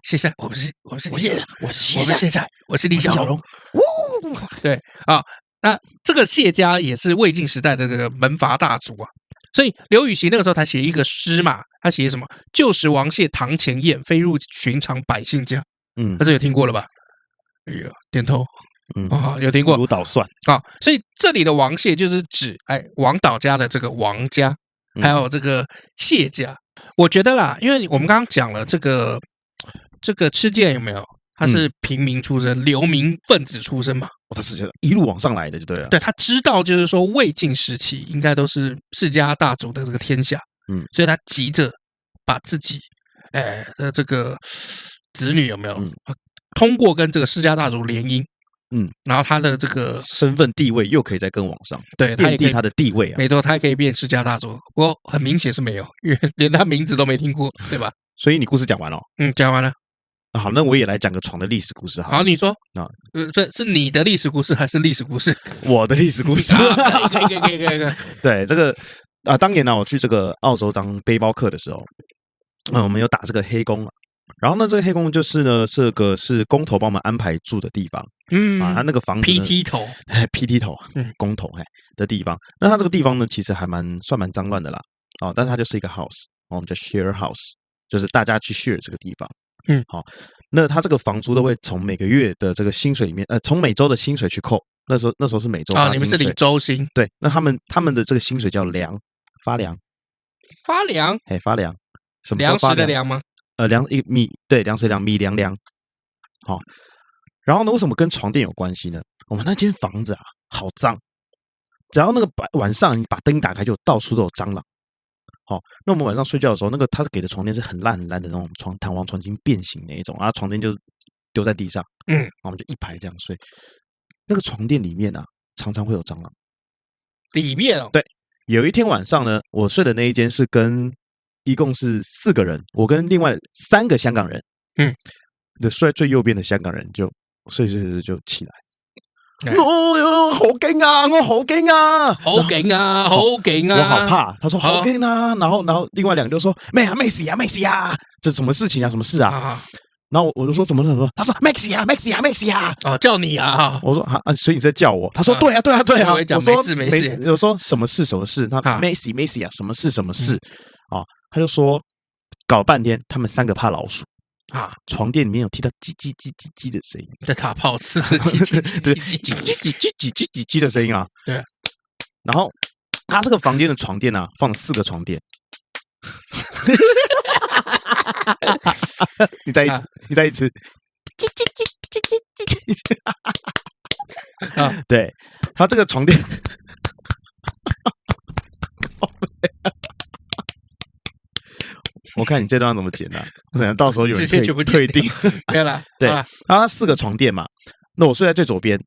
谢晒，我是谢晒，我是李小龙。对啊，那这个谢家也是魏晋时代的这个门阀大族啊，所以刘禹锡那个时候他写一个诗嘛，他写什么？旧时王谢堂前燕，飞入寻常百姓家。这有听过了吧？哎呀，点头。有听过。
如捣蒜
啊，所以这里的王谢就是指王导家的这个王家，还有这个谢家。我觉得啦，因为我们刚刚讲了这个吃剑有没有？他是平民出身，流民分子出身嘛。
他是一路往上来的，就对了。
对，他知道就是说魏晋时期应该都是世家大族的这个天下，所以他急着把自己的这个子女有没有通过跟这个世家大族联姻，然后他的这个
身份地位又可以再更往上，
对，
奠定他的地位啊。
没错，他也可以变世家大族，不过很明显是没有，因为连他名字都没听过，对吧？
所以你故事讲完了？
讲完了。
好，那我也来讲个床的历史故事。
好，你说啊，是你的历史故事还是历史故事？
我的历史故事。
可以。
对，这个当年呢，我去这个澳洲当背包客的时候，我们有打这个黑工。然后呢，这个黑工就是呢，这个是工头帮我们安排住的地方。他那个房子
PT 头
，PT 头，工头的地方。那他这个地方呢，其实还算蛮脏乱的啦。但是它就是一个 house， 我们叫 share house， 就是大家去 share 这个地方。好，那他这个房租都会从每个月的这个薪水里面，从每周的薪水去扣。那时候是每周
你们是领周薪？
对，那他们的这个薪水叫发粮，
发粮，
什么时候发
粮食的粮吗？
米，对，粮食粮，米粮。好，然后呢，为什么跟床垫有关系呢？我们那间房子啊，好脏，只要那个晚上你把灯打开，就到处都有蟑螂。好，那我们晚上睡觉的时候，他给的床垫是很烂的那种弹簧床巾变形那一种，然后床垫就丢在地上，然后我们就一排这样睡。那个床垫里面啊，常常会有蟑螂。
里面哦？
对，有一天晚上呢，我睡的那一间是一共是4个人，我跟另外3个香港人，睡最右边的香港人就睡就起来。好驚啊！我好驚啊！
好勁啊！好勁啊！
我好怕。他說好驚啊！然後另外2個就說沒事啊！這什麼事情啊？什麼事啊？然後我就說怎麼了？他說沒事啊！
叫你啊！
我說所以你在叫我？他說對啊！
我說沒事。
我說什麼事？他沒事啊！什麼事？他就說搞了半天，他們3個怕老鼠。床垫里面有聽到叽叽叽叽叽的聲音，
在打炮是叽叽
叽的聲音啊。
對，
然後他這個房間的床墊啊，放了4個床墊。你再一次，對，他這個床墊。我看你这段怎么剪啊？可能到时候有人退订。
对了，
对，然后它4个床垫嘛，那我睡在最左边，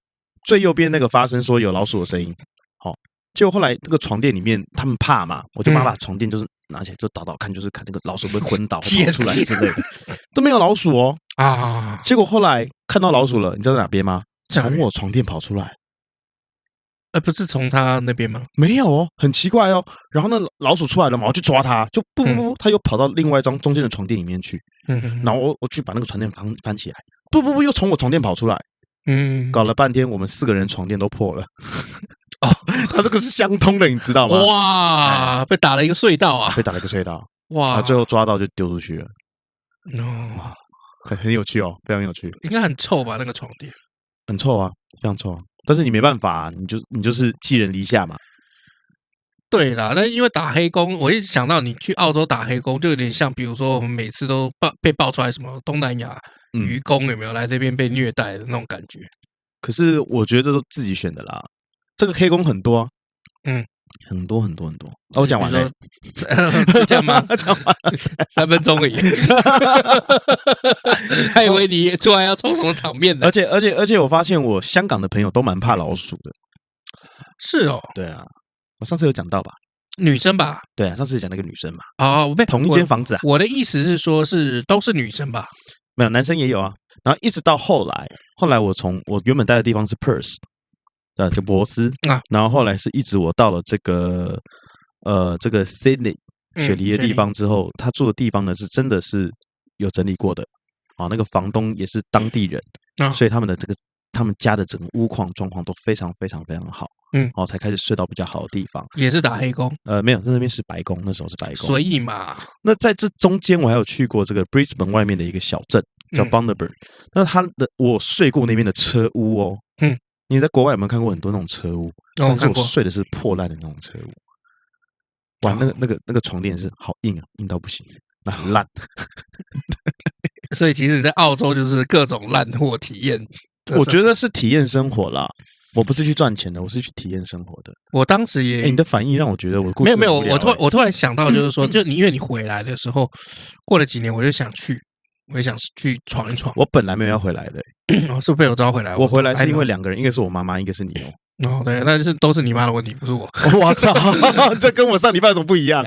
最右边那个发生说有老鼠的声音。好，结果后来这个床垫里面他们怕嘛，我就把床垫就是拿起来就倒看，就是看这个老鼠会昏倒跑出来之类的，都没有老鼠哦。结果后来看到老鼠了，你知道在哪边吗？从我床垫跑出来。
不是从他那边吗？
没有哦，很奇怪哦。然后那老鼠出来了嘛，我去抓它，就不，它又跑到另外一张中间的床垫里面去。然后我去把那个床垫翻起来，不，又从我床垫跑出来。搞了半天，我们4个人床垫都破了。它这个是相通的，你知道吗？
哇，被打了一个隧道啊！
被打了一个隧道，
哇！
最后抓到就丢出去了。很有趣哦，非常有趣。
应该很臭吧？那个床垫
很臭啊，非常臭啊。但是你没办法，你就是寄人篱下嘛。
对啦，那因为打黑工，我一直想到你去澳洲打黑工，就有点像，比如说我们每次都被爆出来什么东南亚渔工有没有来这边被虐待的那种感觉。
可是我觉得这都自己选的啦。这个黑工很多，很多。我讲完了，
就这样吗？
讲完
3分钟而已，还以为你出来要冲什么场面呢？
而且我发现我香港的朋友都蛮怕老鼠的。
是哦，
对啊，我上次有讲到吧？
女生吧？
对啊，上次讲那个女生嘛。
哦，
同一间房子啊。
我的意思是说，都是女生吧？
没有，男生也有啊。然后一直到后来我原本待的地方是 Perth， 就博斯啊。然后后来是一直我到了这个 Sydney 雪梨的地方之后，他住的地方呢是真的是有整理过的啊。那个房东也是当地人，所以他们家的整个屋况状况都非常好。才开始睡到比较好的地方。
也是打黑工？
没有，在那边是白宫，那时候是白宫。
所以嘛，
那在这中间我还有去过这个 Brisbane 外面的一个小镇叫 Bundaberg。那我睡过那边的车屋哦。你在国外有没有看过很多那种车屋？但是我睡的是破烂的那种车屋。哇，那个床垫是好硬啊，硬到不行，那很烂。
所以其实在澳洲就是各种烂货体验。
我觉得是体验生活啦。我不是去赚钱的，我是去体验生活的。
我当时也，
你的反应让我觉得我的故事
没有，我突然想到，就是说，因为你回来的时候，过了几年，我也想去闯一闯。
我本来没有要回来的，
是被我招回来。
我回来是因为2个人，一个是我妈妈，一个是你哦。
哦，对，那都是你妈的问题，不是我。
我操，这跟我上礼拜有什么不一样？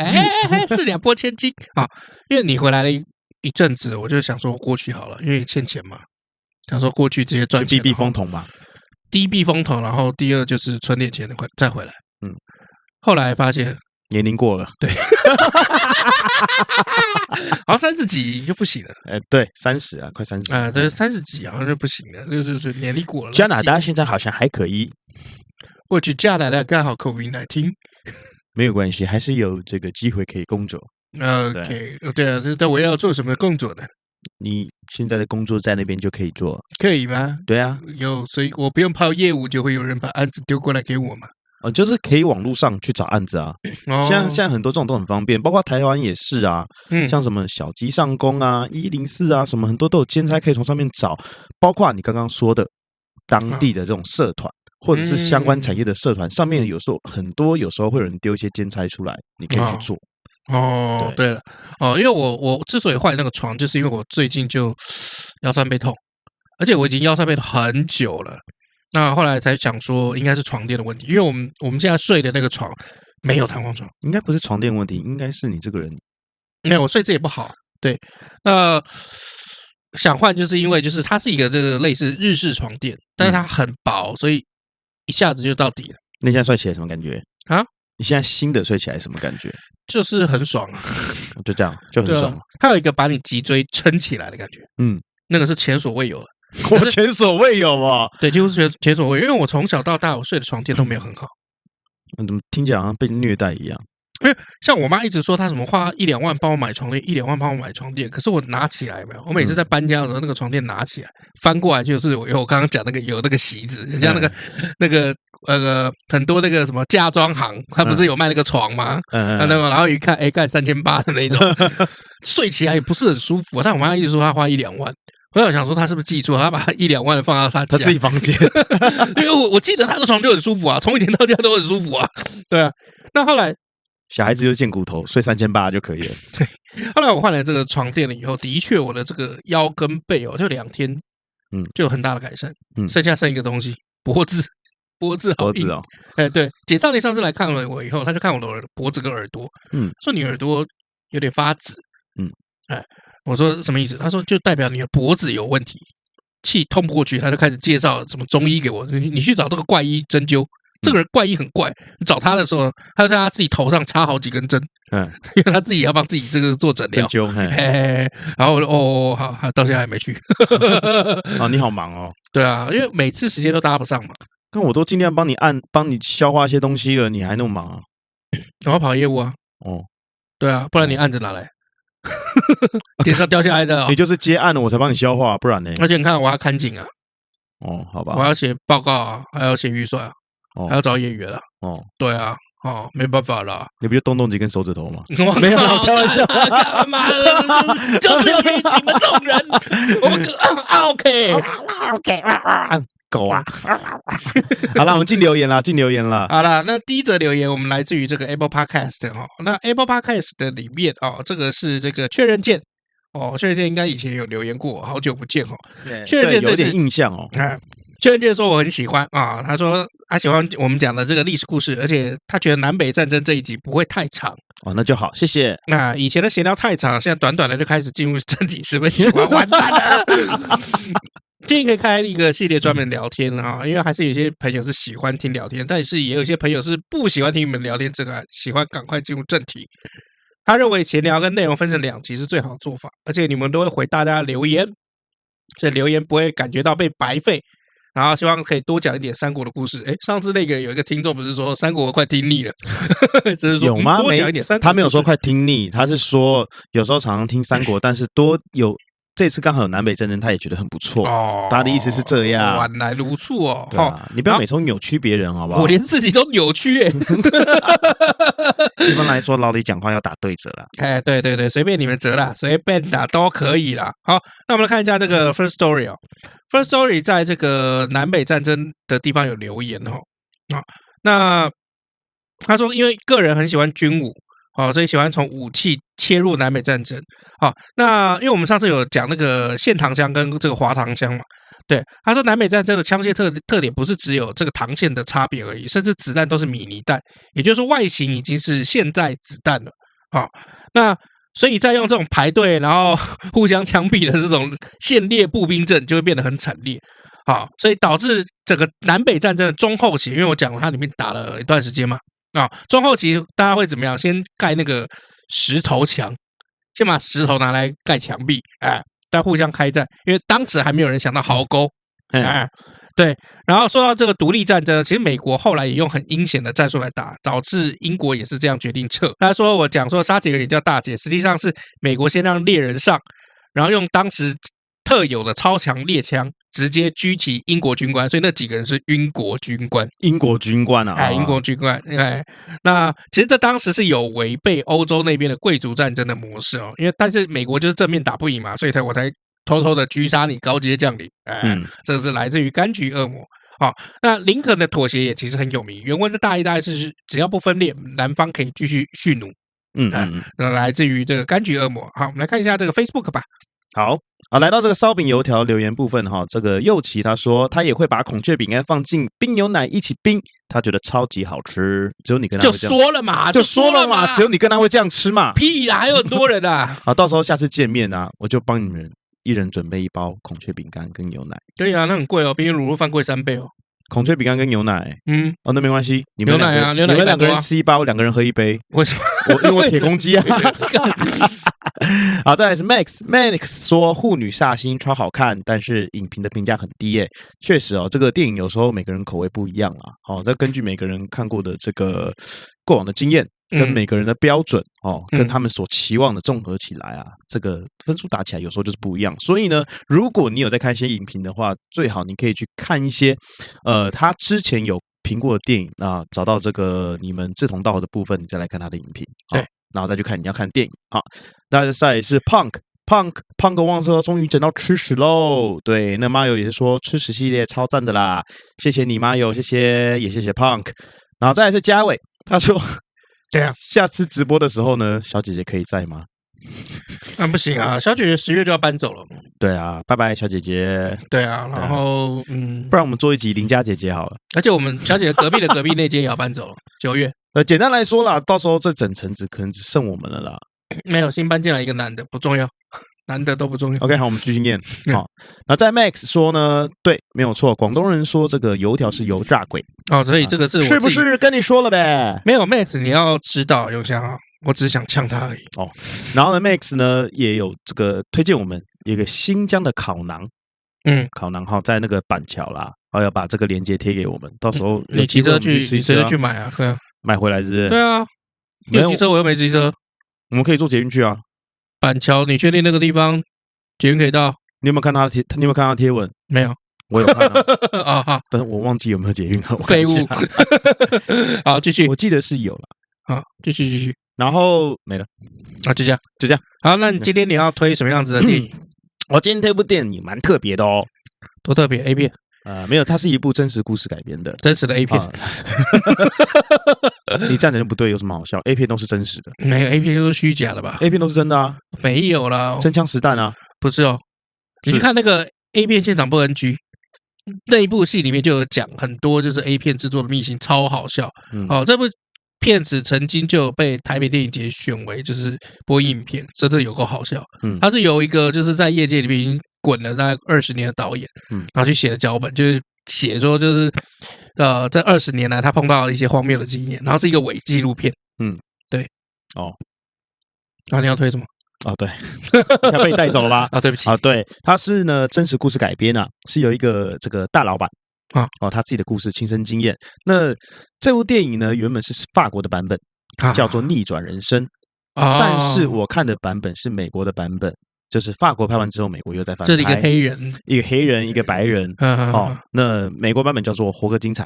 是2拨千斤啊！因为你回来了一阵子，我就想说过去好了，因为欠钱嘛，想说过去直接赚钱，
避风头嘛。
第一避风头，然后第二就是存点钱再回来。后来发现
年龄过了，
对，好像30几就不行了。
对，30啊，快30啊，
对，30几好像就不行了，就是年龄过了。
加拿大现在好像还可以，
我去加拿大刚好COVID-19，
没有关系，还是有这个机会可以工作。
OK， 对啊，但我要做什么工作呢？
你现在的工作在那边就可以做，
可以吗？
对啊，
所以我不用跑业务，就会有人把案子丢过来给我嘛。
就是可以网络上去找案子啊。现在很多这种都很方便，包括台湾也是啊。像什么小鸡上工啊、104啊，什么很多都有兼差可以从上面找。包括你刚刚说的当地的这种社团，或者是相关产业的社团，上面有时候会有人丢一些兼差出来，你可以去做。
对了，因为我之所以换那个床，就是因为我最近就腰酸背痛，而且我已经腰酸背痛很久了。那后来才想说，应该是床垫的问题，因为我们现在睡的那个床没有弹簧床，
应该不是床垫问题，应该是你这个人，
没有，我睡姿也不好。对，那想换就是因为就是它是一个这个类似日式床垫，但是它很薄，所以一下子就到底了。
那现在睡起来什么感觉
啊？
你现在新的睡起来什么感觉？
就是很爽啊，
就这样就很爽。
它有一个把你脊椎撑起来的感觉，那个是前所未有的。
我前所未有啊！
对，几乎是前所未有，因为我从小到大我睡的床垫都没有很好。
怎么听起来好像被虐待一样？
因为像我妈一直说她什么花1-2万帮我买床垫，1-2万帮我买床垫，可是我拿起来没有。我每次在搬家的时候，那个床垫拿起来翻过来就是我刚刚讲那个有那个席子，人家那个很多那个什么家装行，他不是有卖那个床吗？然后一看，干3800的那种，睡起来也不是很舒服。但我妈一直说她花1-2万。我想说他是不是记错？他把1-2万的放到他
自己房间，
因为我记得他的床就很舒服啊，从以前到现在都很舒服啊。对啊，那后来
小孩子就见骨头，睡3800就可以了。
对，后来我换了这个床垫了以后，的确我的这个腰跟背就2天，就有很大的改善。剩一个东西，脖子好硬
哦。
对，姐少年上次来看了我以后，他就看我的脖子跟耳朵，说你耳朵有点发紫，我说什么意思？他说就代表你的脖子有问题，气通不过去。他就开始介绍什么中医给我，你去找这个怪医针灸。这个人怪医很怪，你找他的时候，他在他自己头上插好几根针，因为他自己要帮自己这个做诊疗。
针灸，
然后我就好，到现在还没去。
你好忙哦。
对啊，因为每次时间都搭不上嘛。
但我都尽量帮你消化一些东西了，你还那么忙啊？
我要跑业务啊。对啊，不然你案子哪来？天上掉下来的，
你就是接案了，我才帮你消化，不然呢？
而且你看，我要看景啊，
好吧，
我要写报告啊，还要写预算啊，还要找演员啊，对啊，没办法啦，
你不就动几根手指头吗？
没有，开玩笑，干嘛的？就是要你们这种人，我们OK，
狗啊！好了，我们进留言啦。
好了，那第一则留言我们来自于这个 Apple Podcast 哈。那 Apple Podcast 的里面哦，这个是这个确认键哦，确认键应该以前有留言过，好久不见哦。确认键
有点印象哦。
确认键说我很喜欢啊，他说他喜欢我们讲的这个历史故事，而且他觉得南北战争这一集不会太长
哦，那就好，谢谢。
那以前的闲聊太长，现在短短的就开始进入正题，是不是喜欢？完蛋了！建议可以开一个系列专门聊天啊，因为还是有些朋友是喜欢听聊天，但是也有些朋友是不喜欢听你们聊天，这个喜欢赶快进入正题。他认为闲聊跟内容分成2集是最好的做法，而且你们都会回大家留言，所以留言不会感觉到被白费。然后希望可以多讲一点三国的故事。哎，上次那个有一个听众不是说三国快听腻了，只是说
有吗？
多讲一点三国。
他没有说快听腻，他是说有时候常常听三国，但是多有这次刚好有南北战争，他也觉得很不错。哦，他的意思是这样。
晚来如初哦，
对啊，你不要每次扭曲别人好不好？
我连自己都扭曲哎。
一般来说，老李讲话要打对折啦。
哎，对对对，随便你们折啦，随便打都可以啦。好，那我们来看一下这个 First Story 哦。First Story 在这个南北战争的地方有留言哦。啊，那他说，因为个人很喜欢军武，哦，所以喜欢从武器切入南北战争。好，那因为我们上次有讲那个线膛枪跟这个滑膛枪嘛。对，他说南北战争的枪械特点不是只有这个膛线的差别而已，甚至子弹都是米尼弹，也就是说外形已经是现代子弹了。好，那所以在用这种排队然后互相枪毙的这种现列步兵阵就会变得很惨烈。好，所以导致整个南北战争的中后期，因为我讲了它里面打了一段时间嘛，啊，中后期大家会怎么样？先盖那个石头墙，先把石头拿来盖墙壁，哎。在互相开战，因为当时还没有人想到壕沟，对。然后说到这个独立战争，其实美国后来也用很阴险的战术来打，导致英国也是这样决定撤。他说我讲说杀几个人叫大姐，实际上是美国先让猎人上，然后用当时特有的超强猎枪直接狙击英国军官，所以那几个人是英国军官。
英国军官啊，
哎，英国军官，哎，那其实这当时是有违背欧洲那边的贵族战争的模式哦，因为但是美国就是正面打不赢嘛，所以我才偷偷的狙杀你高阶将领。哎，这是来自于柑橘恶魔。好，那林肯的妥协也其实很有名，原文的大意大概是只要不分裂，南方可以继续蓄奴。来自于这个柑橘恶魔。好，我们来看一下这个 Facebook 吧。
好，来到这个烧饼油条留言部分哈，这个右奇他说他也会把孔雀饼干放进冰牛奶一起冰，他觉得超级好吃。只有你跟他
就说了嘛，
只有你跟他会这样吃嘛？
屁啦，还有很多人啊。
好，到时候下次见面啊，我就帮你们一人准备一包孔雀饼干跟牛奶。
对啊，那很贵哦，比卤肉饭贵3倍哦。
孔雀饼干跟牛奶，那没关系，你们
牛奶啊，
你们2个人吃一包2个人喝一杯。
为什么？
因为我铁公鸡啊。好，再来是 Max 说护女煞星超好看，但是影评的评价很低耶。确实哦，这个电影有时候每个人口味不一样啊。好，这根据每个人看过的这个过往的经验，跟每个人的标准哦，跟他们所期望的综合起来啊，这个分数打起来有时候就是不一样。所以呢，如果你有在看一些影评的话，最好你可以去看一些他之前有评过的电影啊，找到这个你们志同道合的部分，你再来看他的影评。
对。
然后再去看你要看电影啊，那再来是 Punk 旺说终于整到吃屎喽。对，那 Mario 也是说吃屎系列超赞的啦，谢谢你 Mario， 谢谢，也谢谢 Punk。然后再来是嘉伟，他说
对啊，
下次直播的时候呢，小姐姐可以在吗？
那不行啊，小姐姐10月就要搬走了。
对啊，拜拜小姐姐。
对啊，然后
不然我们做一集邻家姐姐好了。
而且我们小姐姐隔壁的隔壁那间也要搬走了，9月。
简单来说啦，到时候这整层可能只剩我们了啦。
没有，新搬进来一个男的，不重要，男的都不重要。
OK， 好，我们继续念。好，那在 Max 说呢，对，没有错，广东人说这个油条是油炸鬼
哦，所以这个字
是不是跟你说了呗？
没有 Max， 你要知道永祥啊，我只是想呛他而已。
哦，然后呢 ，Max 呢也有这个推荐我们一个新疆的烤馕，烤馕哈，在那个板桥啦，要把这个链接贴给我们，到时候
你骑车去买啊，对啊。
买回来是不是？
对啊，你有机车，我又没机车，
我们可以坐捷运去啊。
板桥，你确定那个地方捷运可以到？
你有没有看他的贴文？
没有，
我有看
啊。好，
但是我忘记有没有捷运了。
废物。好，继续。
我记得是有了。
好，继续。
然后没了。
啊，就这样。好，那你今天你要推什么样子的电影？
我今天推部电影蛮特别的哦。
多特别 ？A 片。
没有，它是一部真实故事改编的，
真实的 A 片。
你这样讲就不对，有什么好笑 ？A 片都是真实的，
没有 A 片都是虚假的吧
？A 片都是真的啊，
没有啦，
真枪实弹啊，
不是哦。你去看那个 A 片现场不 NG 那一部戏里面就有讲很多就是 A 片制作的秘辛，超好笑。这部片子曾经就有被台北电影节选为就是播映影片，真的有够好笑。他是有一个就是在业界里面已经滚了大概20年的导演，然后去写的脚本，就是写说就是这20年来他碰到了一些荒谬的经验，然后是一个伪纪录片。对。你要推什么？
对，要被带走了吧？
对不起。
对，它是呢真实故事改编啊，是有一个这个大老板他自己的故事亲身经验。那这部电影呢原本是法国的版本，叫做《逆转人生》，但是我看的版本是美国的版本，就是法国拍完之后，美国又再翻拍。
这是一个黑人，
一个白人。那美国版本叫做《活个精彩》。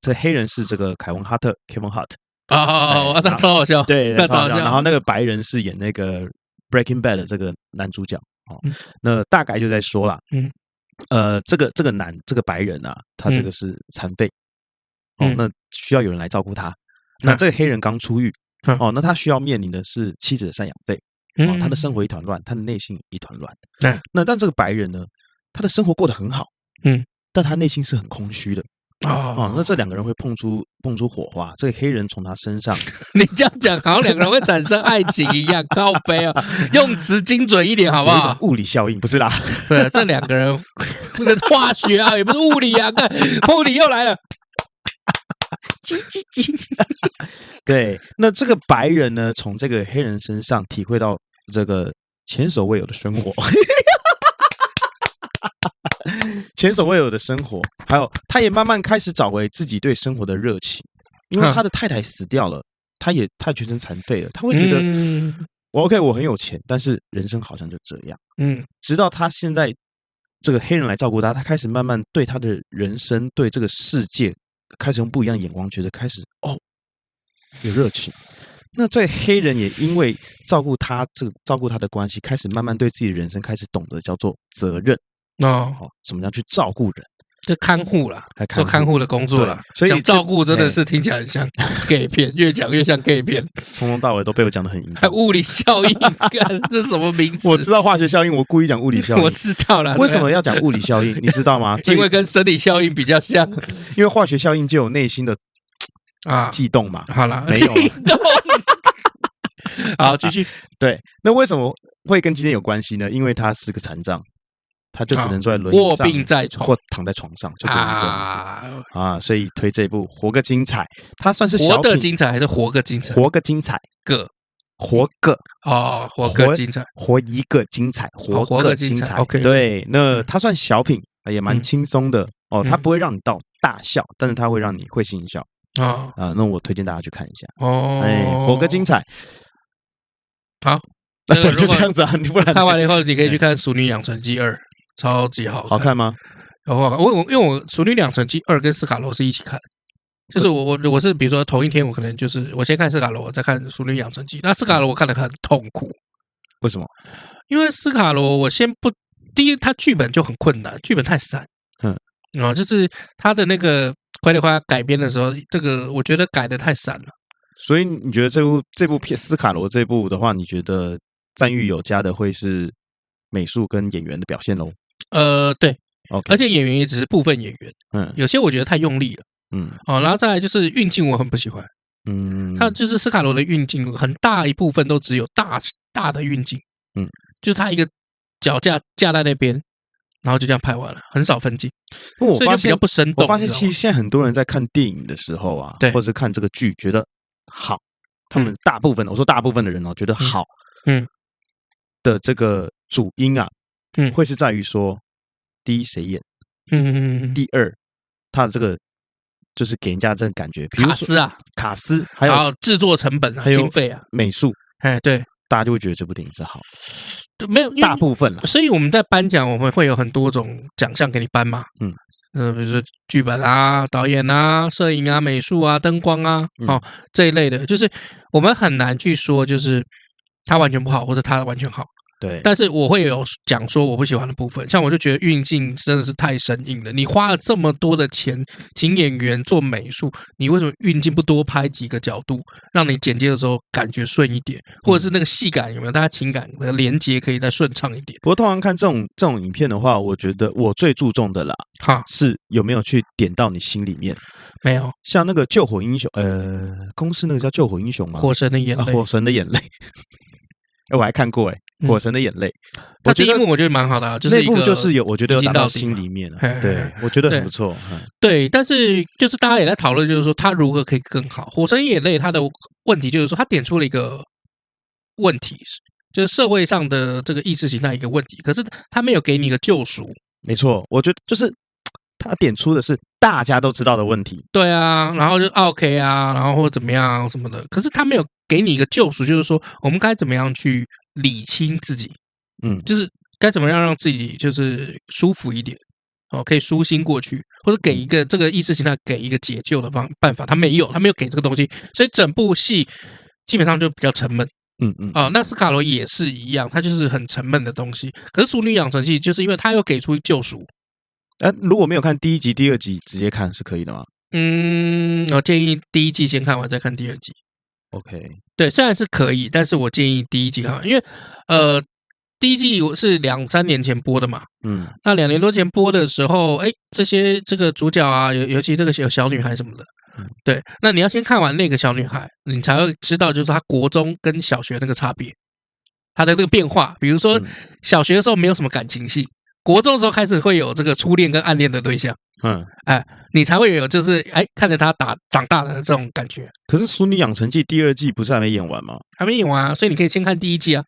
这黑人是这个凯文哈特 （Kevin Hart）。
那超好笑，
对，超好笑。然后那个白人是演那个《Breaking Bad》的这个男主角。那大概就在说啦，这个白人啊，他这个是残废，那需要有人来照顾他。那这个黑人刚出狱，那他需要面临的是妻子的赡养费，他的生活一团乱，他的内心一团乱。那但这个白人呢，他的生活过得很好，但他内心是很空虚的。那这两个人会碰出火花。这个黑人从他身上，
你这样讲好像两个人会产生爱情一样，靠背啊，用词精准一点好不好？
物理效应不是啦，
对，这两个人不是化学啊，也不是物理啊，看物理又来了。
对，那这个白人呢，从这个黑人身上体会到这个前所未有的生活。前所未有的生活，还有他也慢慢开始找回自己对生活的热情，因为他的太太死掉了，他全身残废了，他会觉得我很有钱，但是人生好像就这样。直到他现在这个黑人来照顾他，他开始慢慢对他的人生，对这个世界开始用不一样的眼光，觉得开始有热情。那这黑人也因为照顾他的关系，开始慢慢对自己的人生开始懂得叫做责任。怎么样去照顾人？
就看护啦，做看护的工作啦。所以照顾真的是听起来很像 gay 片，越讲越像 gay 片。
从头到尾都被我讲得很硬。
还物理效应，这是什么名词？
我知道化学效应，我故意讲物理效应。
我知道了。
为什么要讲物理效应？你知道吗？
因为跟生理效应比较像。
因为化学效应就有内心的悸动嘛。
好了，
没有。
好，继续。
对，那为什么会跟今天有关系呢？因为他是个残障。他就只能坐在轮椅上，
卧病在床，
或躺在床上，就只能这样子所以推这部《活个精彩》，它算是
活得精彩还是活个精彩？
活个精彩，活个精彩，活一个精彩，活个精彩。
OK，
对，那它算小品，也蛮轻松的它不会让你到大笑，但是它会让你会心一笑那我推荐大家去看一下活个精彩。
好。
对，就这样子啊！你不然
看完了以后，你可以去看《熟女养成记2》，超级好看。
好看吗？
因为我《熟女养成记2》跟斯卡罗是一起看，就是我是比如说同一天，我可能就是我先看斯卡罗，再看《熟女养成记》。那斯卡罗我看得很痛苦，
为什么？
因为斯卡罗我第一，他剧本就很困难，剧本太散。就是他的那个快点快改编的时候，这个我觉得改得太散了。
所以你觉得这部片斯卡罗这部的话，你觉得？赞誉有加的会是美术跟演员的表现喽。
对，而且演员也只是部分演员，有些我觉得太用力了，然后再来就是运镜我很不喜欢，他就是斯卡罗的运镜很大一部分都只有大的运镜，就是他一个脚架在那边，然后就这样拍完了，很少分镜，所以就比较不生动。
我发现其实现在很多人在看电影的时候啊，或者是看这个剧觉得好，他们大部分我说大部分的人觉得好，的这个主因啊，会是在于说，第一谁演，第二他的这个就是给人家这个感觉，比如说卡斯还有
制作成本还有经费啊，
美术，
对，
大家就会觉得这部电影是好，
没有
大部分了。
所以我们在颁奖，我们会有很多种奖项给你颁嘛，比如说剧本啊、导演啊、摄影啊、美术啊、灯光啊，这一类的，就是我们很难去说，就是他完全不好，或者他完全好。
对，
但是我会有讲说我不喜欢的部分，像我就觉得运镜真的是太生硬了。你花了这么多的钱请演员做美术，你为什么运镜不多拍几个角度，让你剪接的时候感觉顺一点，或者是那个戏感有没有，大家情感的连接可以再顺畅一点？
不过通常看这种影片的话，我觉得我最注重的啦，是有没有去点到你心里面。
没有，
像那个救火英雄，公司那个叫救火英雄吗？
火神的眼泪，
火神的眼泪。我还看过火神的眼泪，
他第一幕我觉得蛮好的，就是
那部就是有，我觉得有打到心里面了，对，我觉得很不错。
对，但是就是大家也在讨论，就是说他如何可以更好。火神眼泪他的问题就是说，他点出了一个问题，就是社会上的这个意识形态一个问题，可是他没有给你一个救赎。
没错，我觉得就是他点出的是大家都知道的问题。
对啊，然后就 OK 啊，然后或者怎么样什么的，可是他没有给你一个救赎，就是说我们该怎么样去理清自己，就是该怎么样让自己就是舒服一点，可以舒心过去，或者给一个这个意识形态给一个解救的办法，他没有给这个东西，所以整部戏基本上就比较沉闷。那斯卡罗也是一样，它就是很沉闷的东西。可是《淑女养成记》就是因为它有给出救赎。
如果没有看第一集、第二集，直接看是可以的吗？
我建议第一季先看完再看第二季。
OK，
对，虽然是可以，但是我建议第一季看完，因为第一季是2-3年前播的嘛，那2年多前播的时候，这个主角啊，尤其这个小女孩什么的，对，那你要先看完那个小女孩，你才会知道，就是她国中跟小学那个差别，她的那个变化。比如说小学的时候没有什么感情戏，国中的时候开始会有这个初恋跟暗恋的对象，你才会有就是看着他长大的这种感觉。
可是《淑女养成记》第二季不是还没演完吗？
还没演完啊，所以你可以先看第一季啊。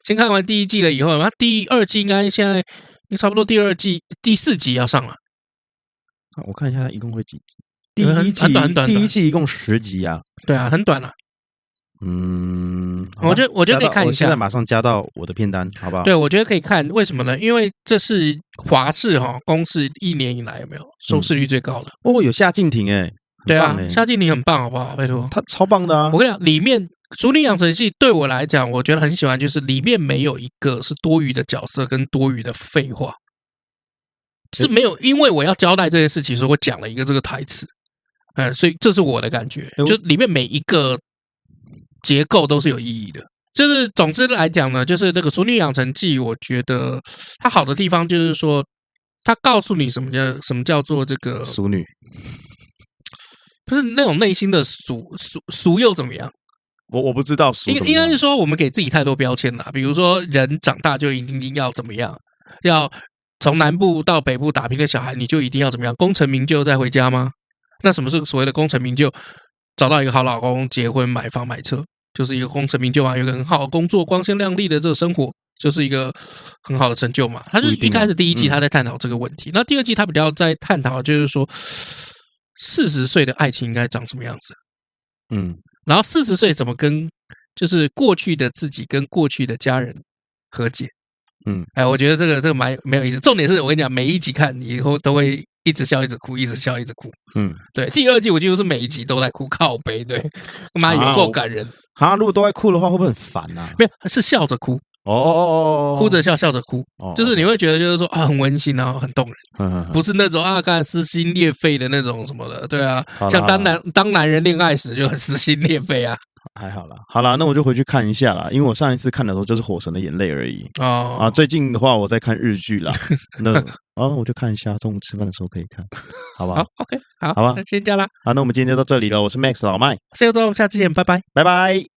先看完第一季了以后，那第二季应该现在差不多第4集要上了。
我看一下，一共会几集？第一季一共10集啊。
对啊，很短了。我觉得可以看一下。我
现在马上加到我的片单，好不好？
对，我觉得可以看。为什么呢？因为这是华视公视1年以来有没有收视率最高的？
有夏靖庭
对啊，夏靖庭很棒，好不好？拜托，
他超棒的啊！
我跟你讲，里面《淑女养成记》对我来讲，我觉得很喜欢，就是里面没有一个是多余的角色跟多余的废话，是没有，因为我要交代这件事情，所以我讲了一个这个台词，所以这是我的感觉，就里面每一个结构都是有意义的。就是总之来讲呢，就是这个《淑女养成记》，我觉得它好的地方就是说，它告诉你什么叫做这个
淑女。
不是那种内心的俗又怎么样？
我不知道俗
应该是说我们给自己太多标签了。比如说人长大就一定要怎么样，要从南部到北部打拼的小孩，你就一定要怎么样？功成名就再回家吗？那什么是所谓的功成名就？找到一个好老公，结婚买房买车，就是一个功成名就啊！有一个很好的工作，光鲜亮丽的这个生活，就是一个很好的成就嘛。他是一开始第一季他在探讨这个问题，那第二季他比较在探讨就是说，40岁的爱情应该长什么样子？然后40岁怎么跟就是过去的自己跟过去的家人和解？我觉得这个蛮有意思。重点是我跟你讲，每一集看以后都会一直笑一直哭，一直笑一直哭。对，第二季我几乎是每一集都在哭，靠北，对，妈有够感人。
如果都在哭的话，会不会很烦啊？
没有，是笑着哭。哭着笑，笑着哭，就是你会觉得就是说很温馨啊，很动人，不是那种刚才撕心裂肺的那种什么的，对啊，像当男人恋爱时就很撕心裂肺啊。
还好啦，好啦，那我就回去看一下啦，因为我上一次看的时候就是《火神的眼泪》而已最近的话我在看日剧啦，那我就看一下，中午吃饭的时候可以看，好不好？
好 ，OK， 好
吧，
先这样啦。
好，那我们今天就到这里了，我是 Max 老麦，
我是尤总，我们下次见，拜拜，
拜拜。